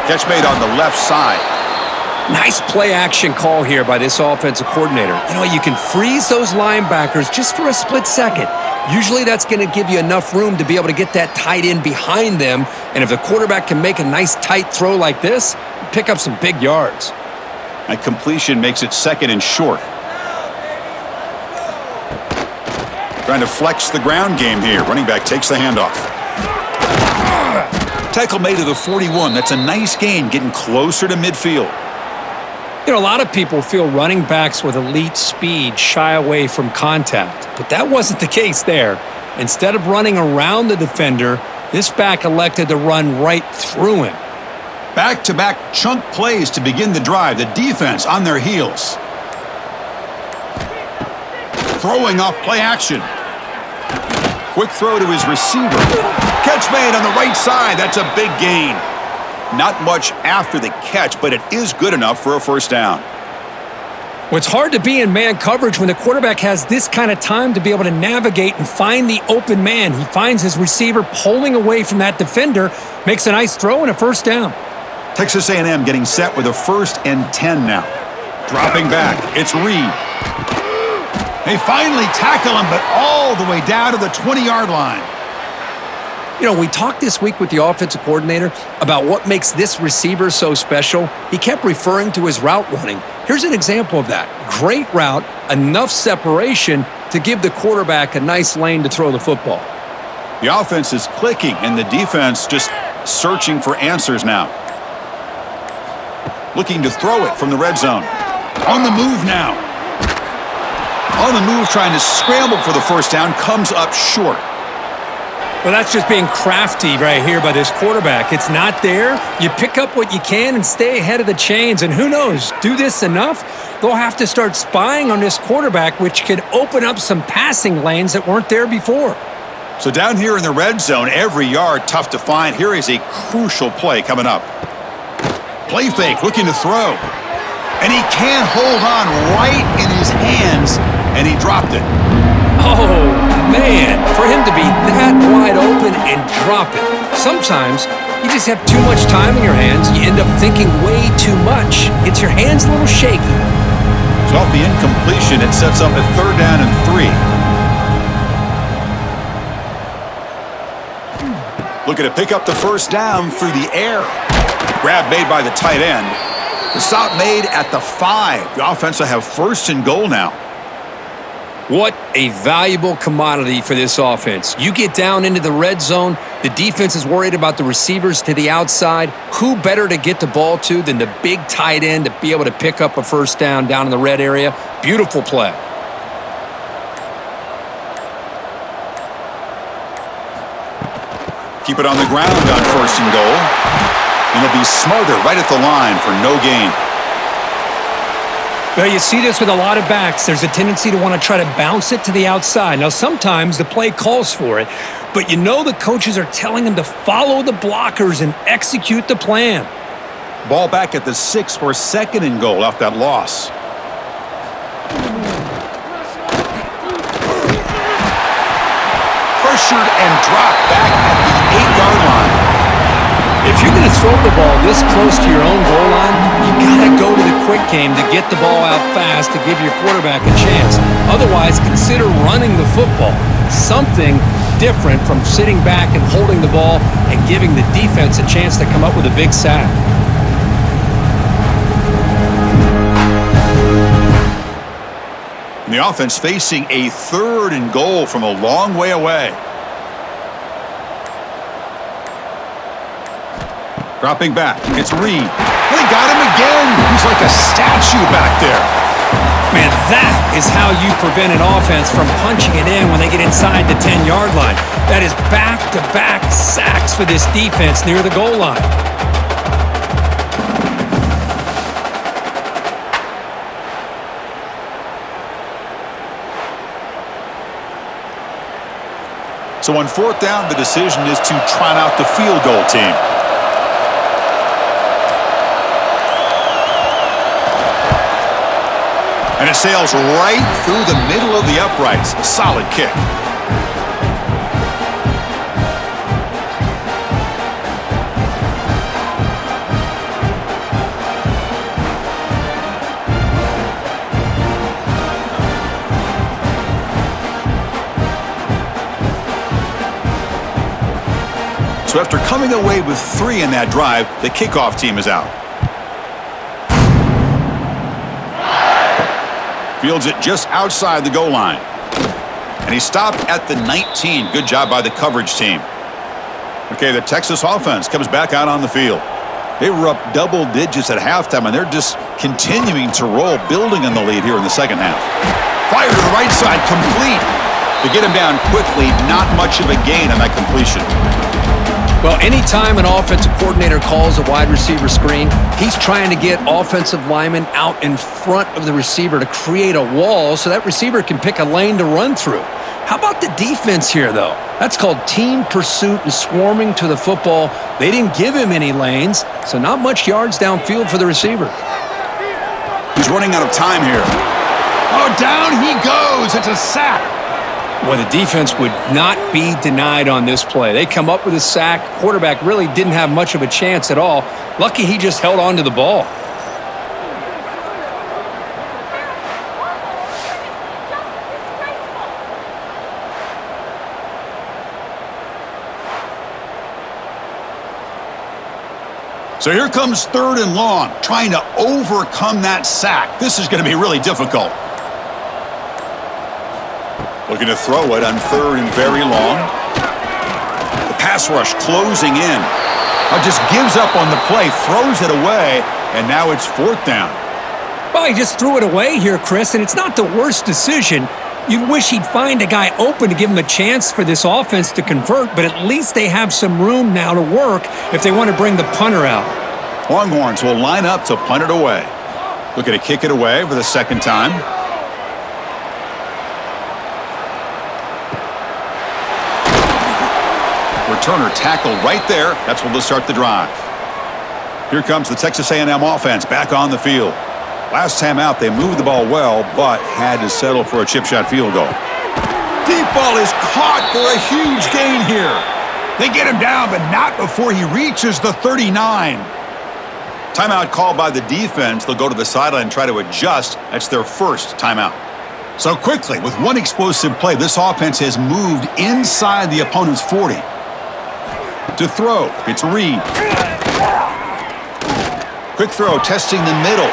Catch made on the left side. Nice play action call here by this offensive coordinator. You know, you can freeze those linebackers just for a split second. Usually that's going to give you enough room to be able to get that tight end behind them. And if the quarterback can make a nice tight throw like this, pick up some big yards. That completion makes it 2nd and short. Trying to flex the ground game here. Running back takes the handoff. Tackle made to the 41. That's a nice gain, getting closer to midfield. You know, a lot of people feel running backs with elite speed shy away from contact, but that wasn't the case there. Instead of running around the defender, this back elected to run right through him. Back-to-back chunk plays to begin the drive. The defense on their heels. Throwing off play action. Quick throw to his receiver. Catch made on the right side. That's a big gain. Not much after the catch, but it is good enough for a first down. Well, it's hard to be in man coverage when the quarterback has this kind of time to be able to navigate and find the open man. He finds his receiver pulling away from that defender, makes a nice throw and a first down. Texas A&M getting set with a 1st and 10 now. Dropping back, it's Reed. They finally tackle him, but all the way down to the 20-yard line. You know, we talked this week with the offensive coordinator about what makes this receiver so special. He kept referring to his route running. Here's an example of that. Great route, enough separation to give the quarterback a nice lane to throw the football. The offense is clicking, and the defense just searching for answers now. Looking to throw it from the red zone. On the move now. On the move, trying to scramble for the first down, comes up short. Well, that's just being crafty right here by this quarterback. It's not there. You pick up what you can and stay ahead of the chains. And who knows, do this enough, they'll have to start spying on this quarterback, which could open up some passing lanes that weren't there before. So down here in the red zone, every yard tough to find. Here is a crucial play coming up. Play fake, looking to throw. And he can't hold on right in his hands, and he dropped it. Oh, man, for him to be that wide open and drop it. Sometimes you just have too much time in your hands. You end up thinking way too much. Gets your hands a little shaky. So off the incompletion, it sets up a 3rd down and 3. Looking to pick up the first down through the air. Grab made by the tight end. The stop made at the 5. The offense will have 1st and goal now. What a valuable commodity for this offense. You get down into the red zone, the defense is worried about the receivers to the outside. Who better to get the ball to than the big tight end to be able to pick up a first down in the red area? Beautiful play. Keep it on the ground on 1st and goal. And they'll be smarter right at the line for no gain. Well, you see this with a lot of backs. There's a tendency to want to try to bounce it to the outside. Now, sometimes the play calls for it, but you know the coaches are telling them to follow the blockers and execute the plan. Ball back at the 6 for 2nd and goal off that loss. Pressured and dropped back at the 8-yard line. If you're going to throw the ball this close to your own goal line, you got to go to the quick game to get the ball out fast to give your quarterback a chance. Otherwise, consider running the football. Something different from sitting back and holding the ball and giving the defense a chance to come up with a big sack. And the offense facing a 3rd and goal from a long way away. Dropping back, it's Reed. They got him again. He's like a statue back there. Man, that is how you prevent an offense from punching it in when they get inside the 10-yard line. That is back-to-back sacks for this defense near the goal line. So on 4th down, the decision is to trot out the field goal team. And it sails right through the middle of the uprights. A solid kick. So after coming away with 3 in that drive, the kickoff team is out. Fields it just outside the goal line. And he stopped at the 19. Good job by the coverage team. Okay, the Texas offense comes back out on the field. They were up double digits at halftime, and they're just continuing to roll, building on the lead here in the second half. Fire to the right side, complete. To get him down quickly, not much of a gain on that completion. Well, anytime an offensive coordinator calls a wide receiver screen, he's trying to get offensive linemen out in front of the receiver to create a wall so that receiver can pick a lane to run through. How about the defense here, though? That's called team pursuit and swarming to the football. They didn't give him any lanes, so not much yards downfield for the receiver. He's running out of time here. Oh, down he goes. It's a sack. Well, the defense would not be denied on this play. They come up with a sack. Quarterback really didn't have much of a chance at all. Lucky he just held on to the ball. So here comes 3rd and long, trying to overcome that sack. This is going to be really difficult. Looking to throw it on 3rd and very long. The pass rush closing in. Just gives up on the play, throws it away, and now it's 4th down. Well, he just threw it away here, Chris, and it's not the worst decision. You'd wish he'd find a guy open to give him a chance for this offense to convert, but at least they have some room now to work if they want to bring the punter out. Longhorns will line up to punt it away. Looking to kick it away for the 2nd time. Returner tackled right there. That's where they'll start the drive. Here comes the Texas A&M offense back on the field. Last time out, they moved the ball well, but had to settle for a chip shot field goal. Deep ball is caught for a huge gain here. They get him down, but not before he reaches the 39. Timeout called by the defense. They'll go to the sideline and try to adjust. That's their first timeout. So quickly, with one explosive play, this offense has moved inside the opponent's 40. To throw, it's Reed. Quick throw, testing the middle.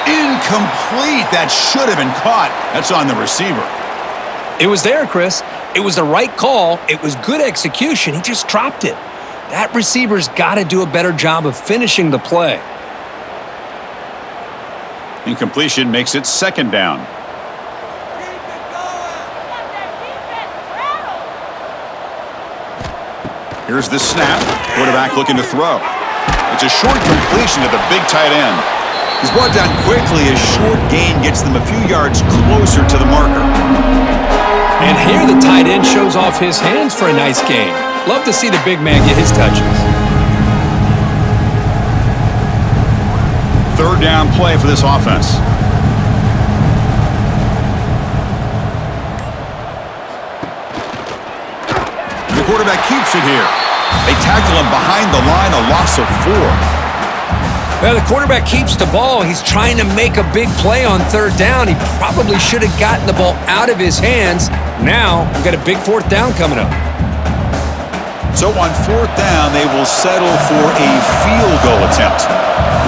Incomplete. That should have been caught. That's on the receiver. It was there, Chris. It was the right call. It was good execution. He just dropped it. That receiver's got to do a better job of finishing the play. Incompletion makes it 2nd down. Here's the snap. Quarterback looking to throw. It's a short completion to the big tight end. He's brought down quickly. A short gain gets them a few yards closer to the marker. And here the tight end shows off his hands for a nice gain. Love to see the big man get his touches. 3rd down play for this offense. The quarterback keeps it here. They tackle him behind the line, a loss of 4. Well, the quarterback keeps the ball. He's trying to make a big play on 3rd down. He probably should have gotten the ball out of his hands. Now, we've got a big 4th down coming up. So on 4th down, they will settle for a field goal attempt.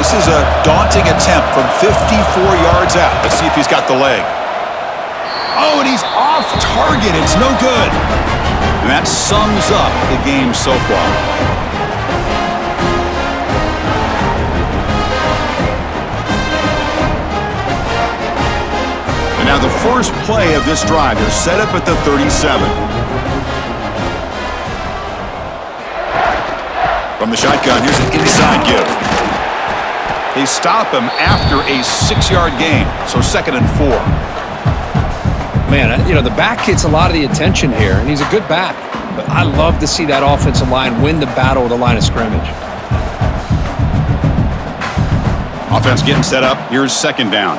This is a daunting attempt from 54 yards out. Let's see if he's got the leg. Oh, and he's off target. It's no good. And that sums up the game so far. And now the first play of this drive is set up at the 37. From the shotgun, here's an inside give. They stop him after a 6-yard gain, so 2nd and 4. Man, the back gets a lot of the attention here, and he's a good back. But I love to see that offensive line win the battle with the line of scrimmage. Offense getting set up. Here's 2nd down.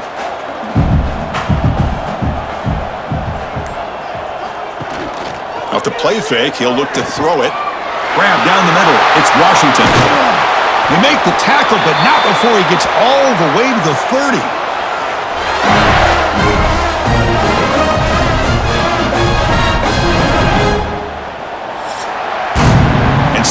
Off the play fake, he'll look to throw it. Grab down the middle. It's Washington. They make the tackle, but not before he gets all the way to the 30.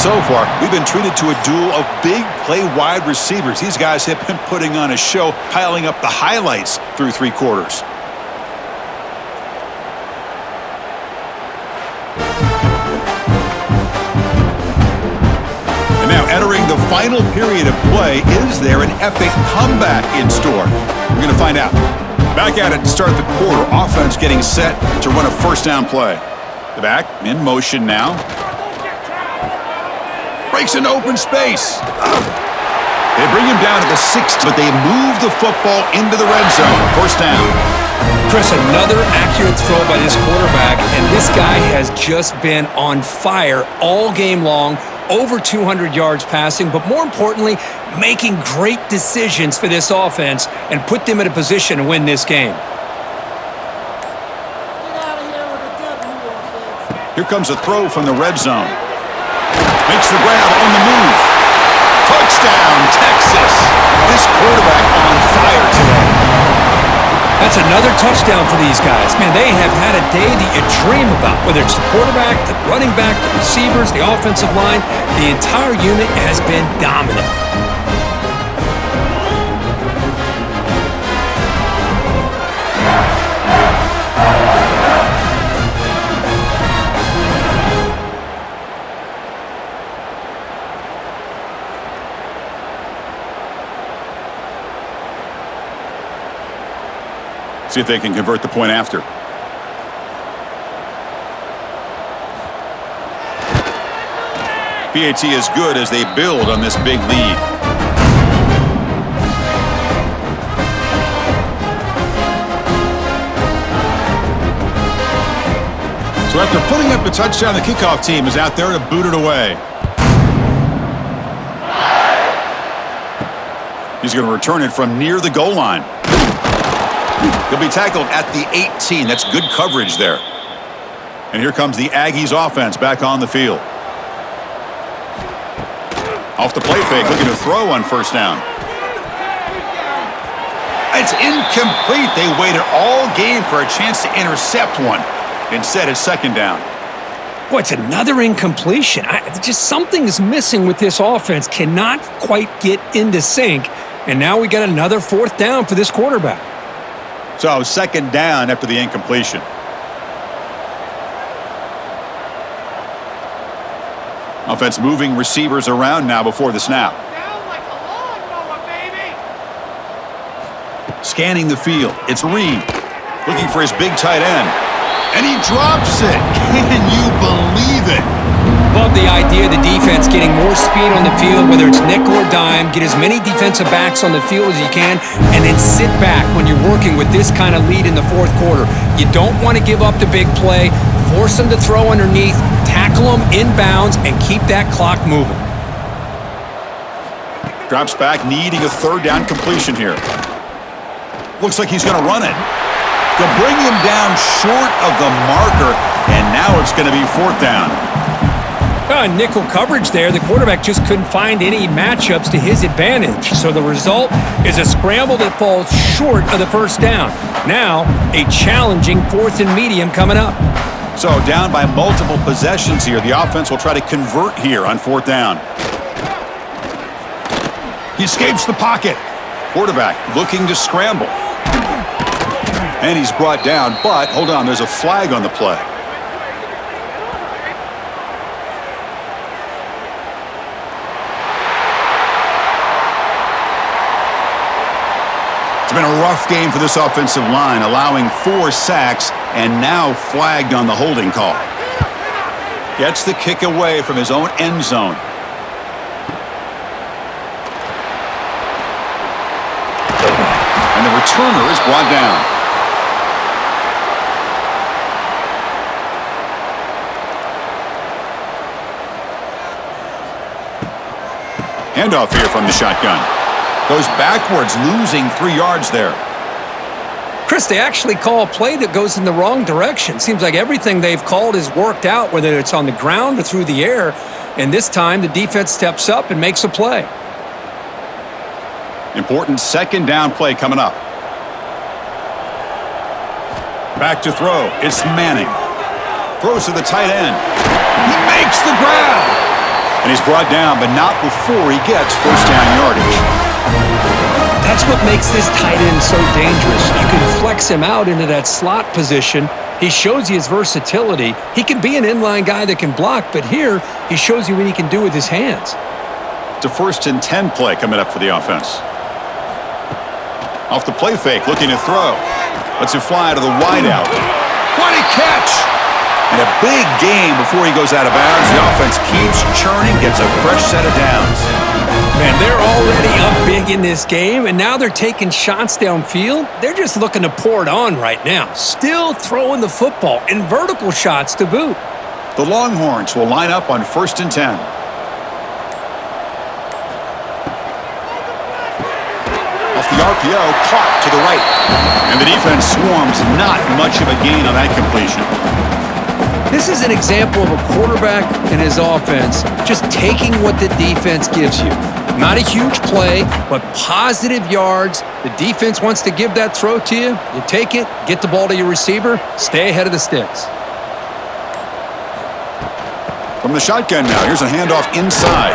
so far, we've been treated to a duel of big play wide receivers. These guys have been putting on a show, piling up the highlights through 3 quarters. And now entering the final period of play, is there an epic comeback in store? We're going to find out. Back at it to start the quarter. Offense getting set to run a first down play. The back in motion now. Breaks into open space. They bring him down to the 6, but they move the football into the red zone. First down. Chris, another accurate throw by this quarterback, and this guy has just been on fire all game long. Over 200 yards passing, but more importantly, making great decisions for this offense and put them in a position to win this game. Here comes a throw from the red zone. Makes the grab on the move. Touchdown, Texas. This quarterback on fire today. That's another touchdown for these guys. Man, they have had a day that you dream about, whether it's the quarterback, the running back, the receivers, the offensive line. The entire unit has been dominant. See if they can convert the point after. PAT is good as they build on this big lead. So after putting up the touchdown, the kickoff team is out there to boot it away. He's going to return it from near the goal line. He'll be tackled at the 18. That's good coverage there. And here comes the Aggies offense back on the field. Off the play fake, looking to throw on first down. It's incomplete. They waited all game for a chance to intercept one. Instead, it's second down. Boy, it's another incompletion. Just something's missing with this offense. Cannot quite get into sync. And now we got another fourth down for this quarterback. So second down after the incompletion. Offense moving receivers around now before the snap. Down like a lawnmower, baby. Scanning the field. It's Reed looking for his big tight end. And he drops it. Can you believe it? Love the idea of the defense getting more speed on the field, whether it's nickel or dime. Get as many defensive backs on the field as you can, and then sit back when you're working with this kind of lead in the fourth quarter. You don't want to give up the big play. Force them to throw underneath, tackle them inbounds, and keep that clock moving. Drops back, needing a third down completion here. Looks like he's going to run it. They'll bring him down short of the marker, and now it's going to be fourth down. Nickel coverage there. The quarterback just couldn't find any matchups to his advantage. So the result is a scramble that falls short of the first down. Now, a challenging fourth and medium coming up. So down by multiple possessions here. The offense will try to convert here on fourth down. He escapes the pocket. Quarterback looking to scramble. And he's brought down, but hold on, there's a flag on the play. It's been a rough game for this offensive line, allowing 4 sacks and now flagged on the holding call. Gets the kick away from his own end zone. And the returner is brought down. Handoff here from the shotgun. Goes backwards, losing 3 yards there. Chris, they actually call a play that goes in the wrong direction. Seems like everything they've called is worked out, whether it's on the ground or through the air. And this time, the defense steps up and makes a play. Important second down play coming up. Back to throw. It's Manning. Throws to the tight end. He makes the grab. And he's brought down, but not before he gets first down yardage. That's what makes this tight end so dangerous. You can flex him out into that slot position. He shows you his versatility. He can be an inline guy that can block, but here he shows you what he can do with his hands. It's a 1st and 10 play coming up for the offense. Off the play fake, looking to throw. Lets it fly to the wideout. What a catch! And a big gain before he goes out of bounds. The offense keeps churning, gets a fresh set of downs. Man, they're already up big in this game, and now they're taking shots downfield. They're just looking to pour it on right now. Still throwing the football, and vertical shots to boot. The Longhorns will line up on 1st and 10. Off the RPO, caught to the right. And the defense swarms, not much of a gain on that completion. This is an example of a quarterback and his offense just taking what the defense gives you. Not a huge play, but positive yards. The defense wants to give that throw to you. You take it, get the ball to your receiver, stay ahead of the sticks. From the shotgun now, here's a handoff inside.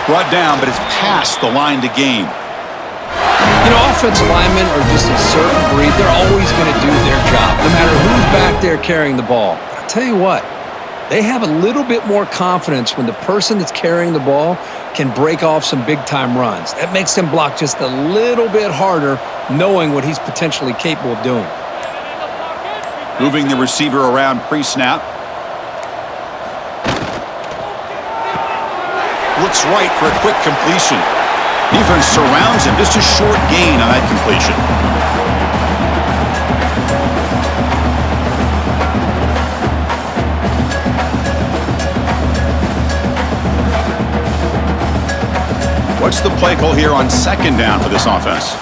Brought down, but it's past the line to gain. You know, offensive linemen are just a certain breed. They're always going to do their job, no matter who's back there carrying the ball. But I'll tell you what, they have a little bit more confidence when the person that's carrying the ball can break off some big-time runs. That makes them block just a little bit harder, knowing what he's potentially capable of doing. Moving the receiver around pre-snap. Looks right for a quick completion. Defense surrounds him. Just a short gain on that completion. What's the play call here on 2nd down for this offense?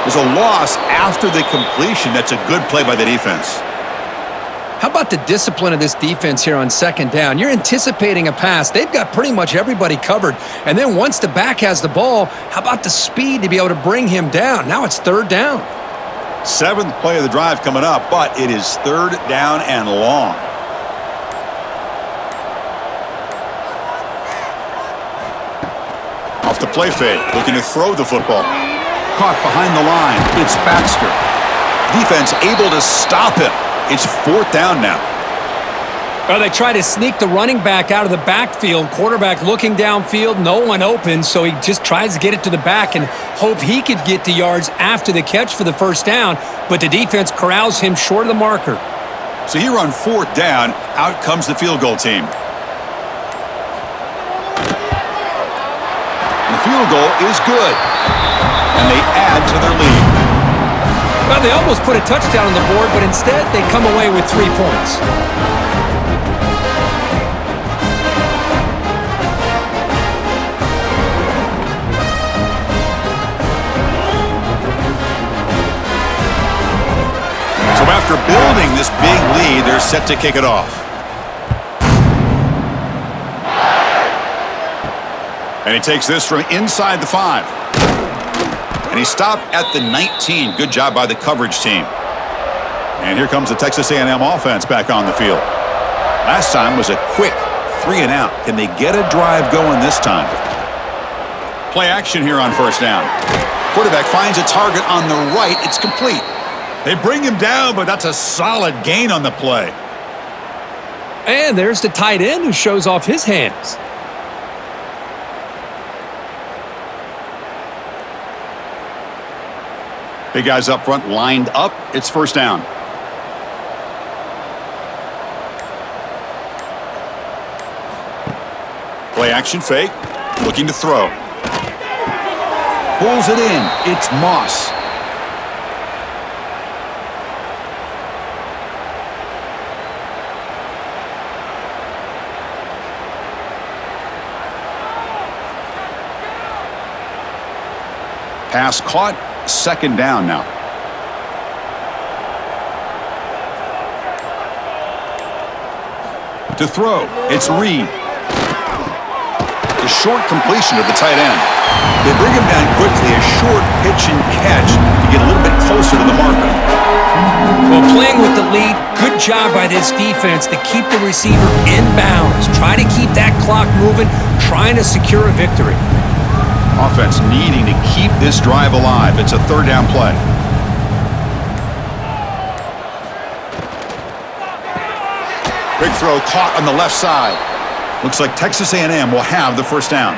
There's a loss after the completion. That's a good play by the defense. How about the discipline of this defense here on 2nd down? You're anticipating a pass. They've got pretty much everybody covered. And then once the back has the ball, how about the speed to be able to bring him down? Now it's 3rd down. 7th play of the drive coming up, but it is 3rd down and long. Off the play fake, looking to throw the football. Caught behind the line. It's Baxter. Defense able to stop him. It's 4th down now. Well, they try to sneak the running back out of the backfield. Quarterback looking downfield, no one open, so he just tries to get it to the back and hope he could get to yards after the catch for the 1st down, but the defense corrals him short of the marker. So here on 4th down, out comes the field goal team. The field goal is good, and they add to their lead. Well, they almost put a touchdown on the board, but instead they come away with 3 points. So after building this big lead, they're set to kick it off. And he takes this from inside the 5. And he stopped at the 19. Good job by the coverage team. And here comes the Texas A&M offense back on the field. Last time was a quick 3 and out. Can they get a drive going this time? Play action here on 1st down. Quarterback finds a target on the right. It's complete. They bring him down, but that's a solid gain on the play. And there's the tight end who shows off his hands. Big guys up front lined up. It's 1st down. Play action fake. Looking to throw. Pulls it in. It's Moss. Pass caught. 2nd down now. To throw, it's Reed. The short completion of the tight end. They bring him down quickly, a short pitch and catch. to get a little bit closer to the marker. Well, playing with the lead, good job by this defense to keep the receiver in bounds. Try to keep that clock moving, trying to secure a victory. Offense needing to keep this drive alive. It's a third down play. Big throw caught on the left side. Looks like Texas A&M will have the first down.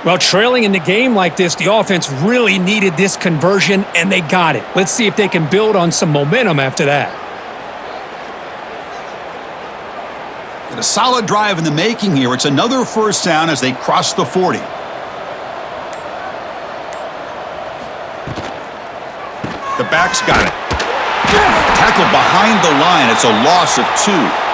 Well, trailing in the game like this, the offense really needed this conversion, and they got it. Let's see if they can build on some momentum after that. And a solid drive in the making here. It's another first down as they cross the 40. The back's got it. Tackled behind the line. It's a loss of 2.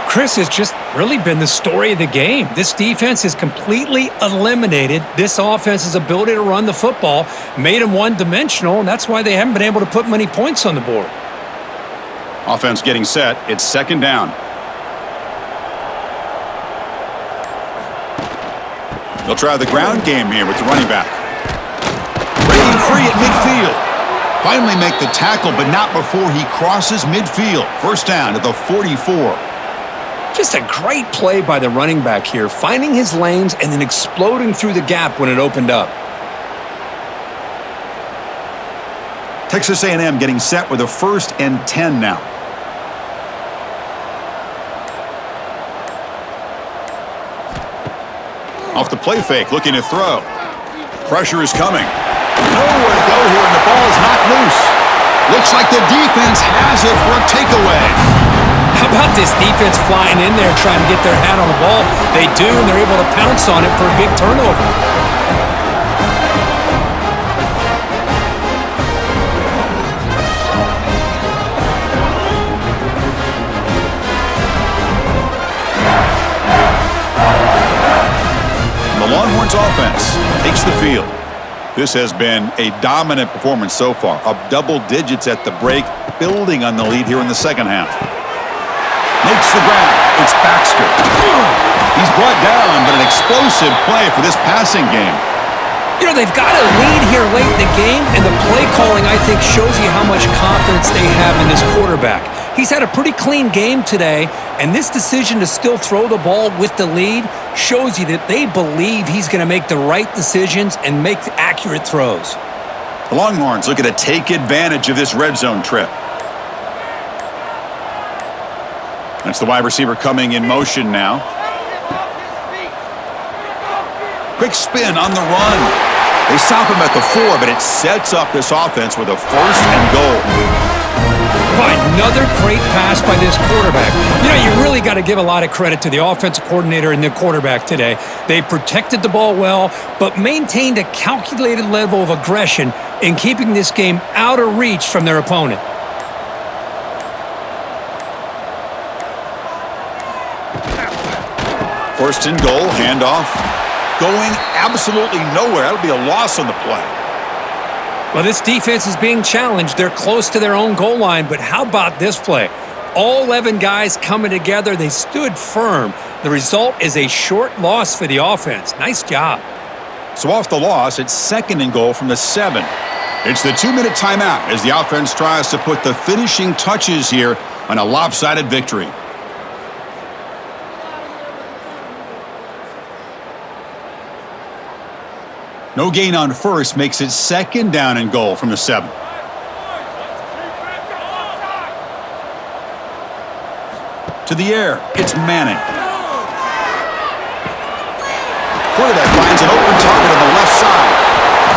Chris has just really been the story of the game. This defense has completely eliminated this offense's ability to run the football, made them one-dimensional, and that's why they haven't been able to put many points on the board. Offense getting set. It's second down. They'll try the ground game here with the running back. Breaking free at midfield. Finally make the tackle, but not before he crosses midfield. First down at the 44. Just a great play by the running back here, finding his lanes and then exploding through the gap when it opened up. Texas A&M getting set with a 1st and 10 now. Off the play fake, looking to throw. Pressure is coming. Nowhere to go here, and the ball is knocked loose. Looks like the defense has it for a takeaway. How about this defense flying in there trying to get their hat on the ball? They do, and they're able to pounce on it for a big turnover. The Longhorns offense takes the field. This has been a dominant performance so far, up double digits at the break, building on the lead here in the second half. Makes the grab. It's Baxter. He's brought down, but an explosive play for this passing game. You know, they've got a lead here late in the game, and the play calling, I think, shows you how much confidence they have in this quarterback. He's had a pretty clean game today, and this decision to still throw the ball with the lead shows you that they believe he's going to make the right decisions and make accurate throws. The Longhorns looking to take advantage of this red zone trip. That's the wide receiver coming in motion now. Quick spin on the run. They stop him at the 4, but it sets up this offense with a 1st and goal. Boy, another great pass by this quarterback. You know, you really got to give a lot of credit to the offensive coordinator and the quarterback today. They protected the ball well, but maintained a calculated level of aggression in keeping this game out of reach from their opponent. First and goal, handoff. Going absolutely nowhere. That'll be a loss on the play. Well, this defense is being challenged. They're close to their own goal line, but how about this play? All 11 guys coming together. They stood firm. The result is a short loss for the offense. Nice job. So off the loss, it's second and goal from the 7. It's the 2-minute timeout as the offense tries to put the finishing touches here on a lopsided victory. No gain on first makes it second down and goal from the 7. To the air, it's Manning. Quarterback finds an open target on the left side.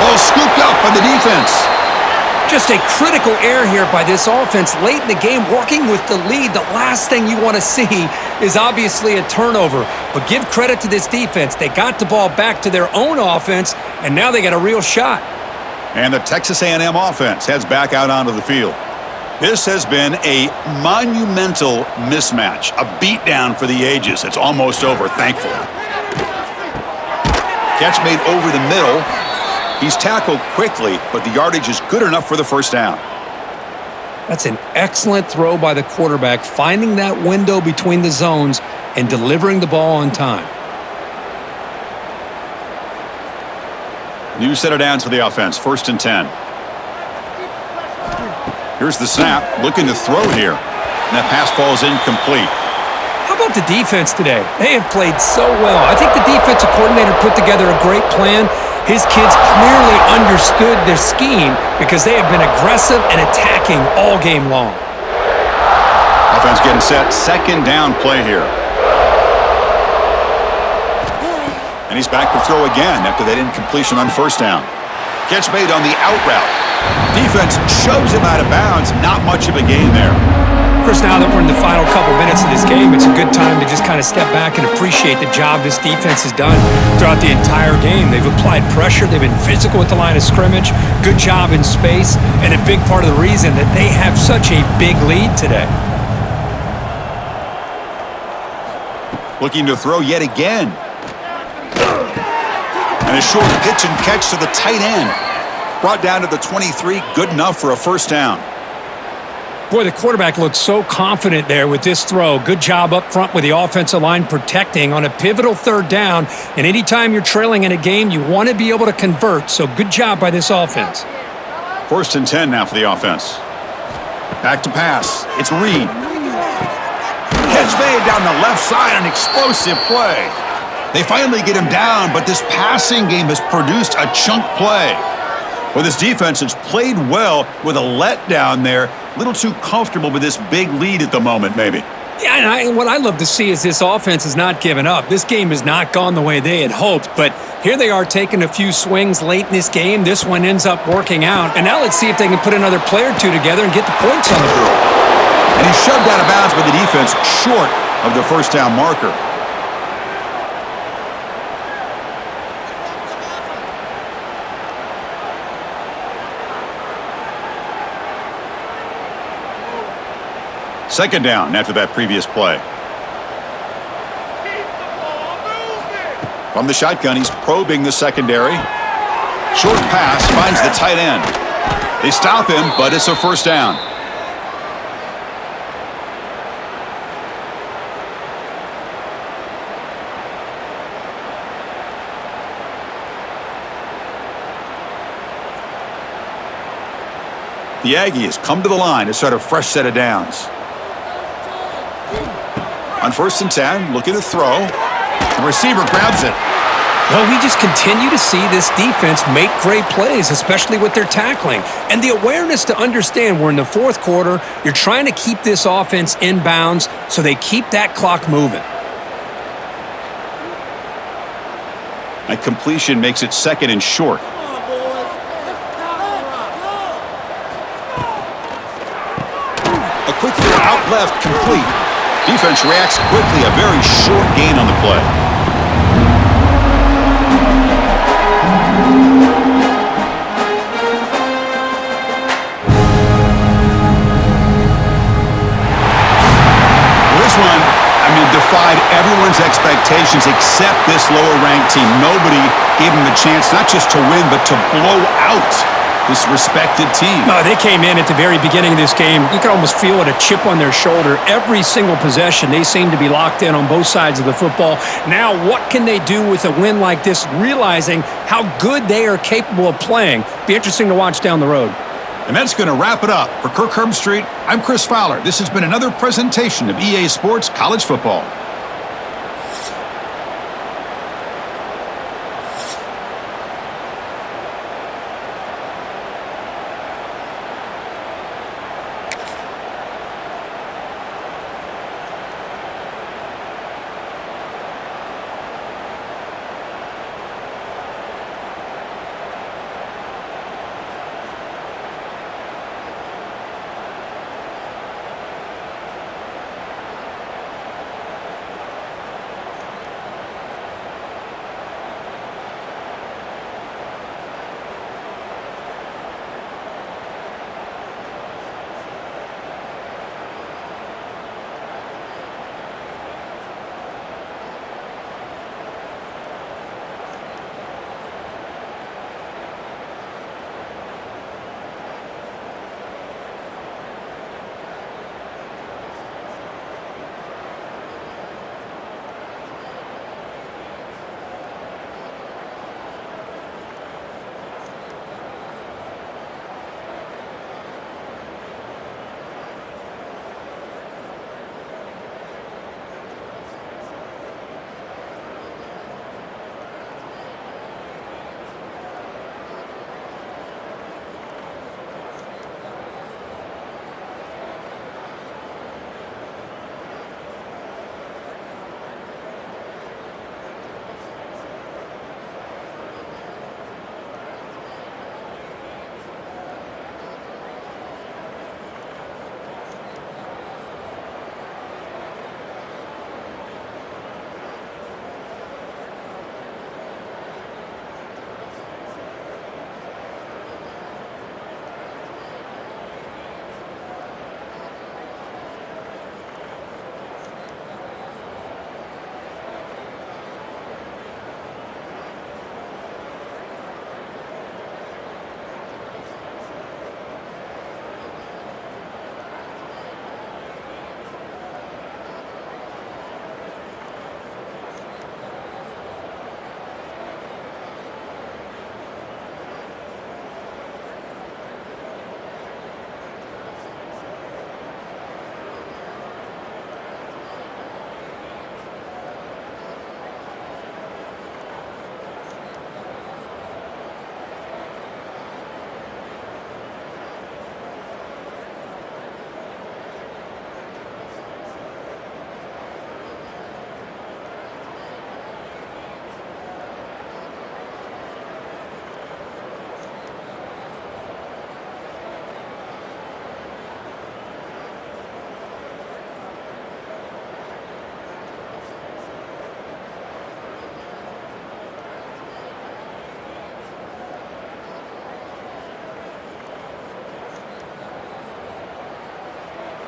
Ball scooped up by the defense. Just a critical error here by this offense late in the game, working with the lead. The last thing you want to see is obviously a turnover. But give credit to this defense. They got the ball back to their own offense, and now they got a real shot. And the Texas A&M offense heads back out onto the field. This has been a monumental mismatch, a beatdown for the ages. It's almost over, thankfully. Catch made over the middle. He's tackled quickly, but the yardage is good enough for the first down. That's an excellent throw by the quarterback, finding that window between the zones and delivering the ball on time. New set of downs for the offense, 1st and 10. Here's the snap, looking to throw here. And that pass falls incomplete. How about the defense today? They have played so well. I think the defensive coordinator put together a great plan. His kids clearly understood their scheme because they have been aggressive and attacking all game long. Offense getting set. Second down play here. And he's back to throw again after that incompletion on first down. Catch made on the out route. Defense shoves him out of bounds. Not much of a gain there. Chris, now that we're in the final couple minutes of this game, it's a good time to just kind of step back and appreciate the job this defense has done throughout the entire game. They've applied pressure. They've been physical at the line of scrimmage. Good job in space, and a big part of the reason that they have such a big lead today. Looking to throw yet again. And a short pitch and catch to the tight end. Brought down to the 23. Good enough for a first down. Boy, the quarterback looked so confident there with this throw. Good job up front with the offensive line protecting on a pivotal third down. And anytime you're trailing in a game, you want to be able to convert. So good job by this offense. 1st and 10 now for the offense. Back to pass. It's Reed. Catch made down the left side, an explosive play. They finally get him down, but this passing game has produced a chunk play. Well, this defense has played well with a letdown there. A little too comfortable with this big lead at the moment, maybe. Yeah, and what I love to see is this offense has not given up. This game has not gone the way they had hoped, but here they are taking a few swings late in this game. This one ends up working out, and now let's see if they can put another play or two together and get the points on the board. And he's shoved out of bounds by the defense short of the first down marker. Second down after that previous play. From the shotgun, he's probing the secondary. Short pass finds the tight end. They stop him, but it's a first down. The Aggies come to the line to start a fresh set of downs. On 1st and 10, looking to throw. The receiver grabs it. Well, we just continue to see this defense make great plays, especially with their tackling. And the awareness to understand we're in the 4th quarter, you're trying to keep this offense in bounds so they keep that clock moving. That completion makes it 2nd and short. A quick throw out left, complete. Defense reacts quickly, a very short gain on the play. This one, defied everyone's expectations except this lower-ranked team. Nobody gave them the chance not just to win, but to blow out this respected team. No, they came in at the very beginning of this game. You could almost feel it, a chip on their shoulder. Every single possession, they seem to be locked in on both sides of the football. Now, what can they do with a win like this, realizing how good they are capable of playing? Be interesting to watch down the road. And that's going to wrap it up. For Kirk Herbstreit, I'm Chris Fowler. This has been another presentation of EA Sports College Football.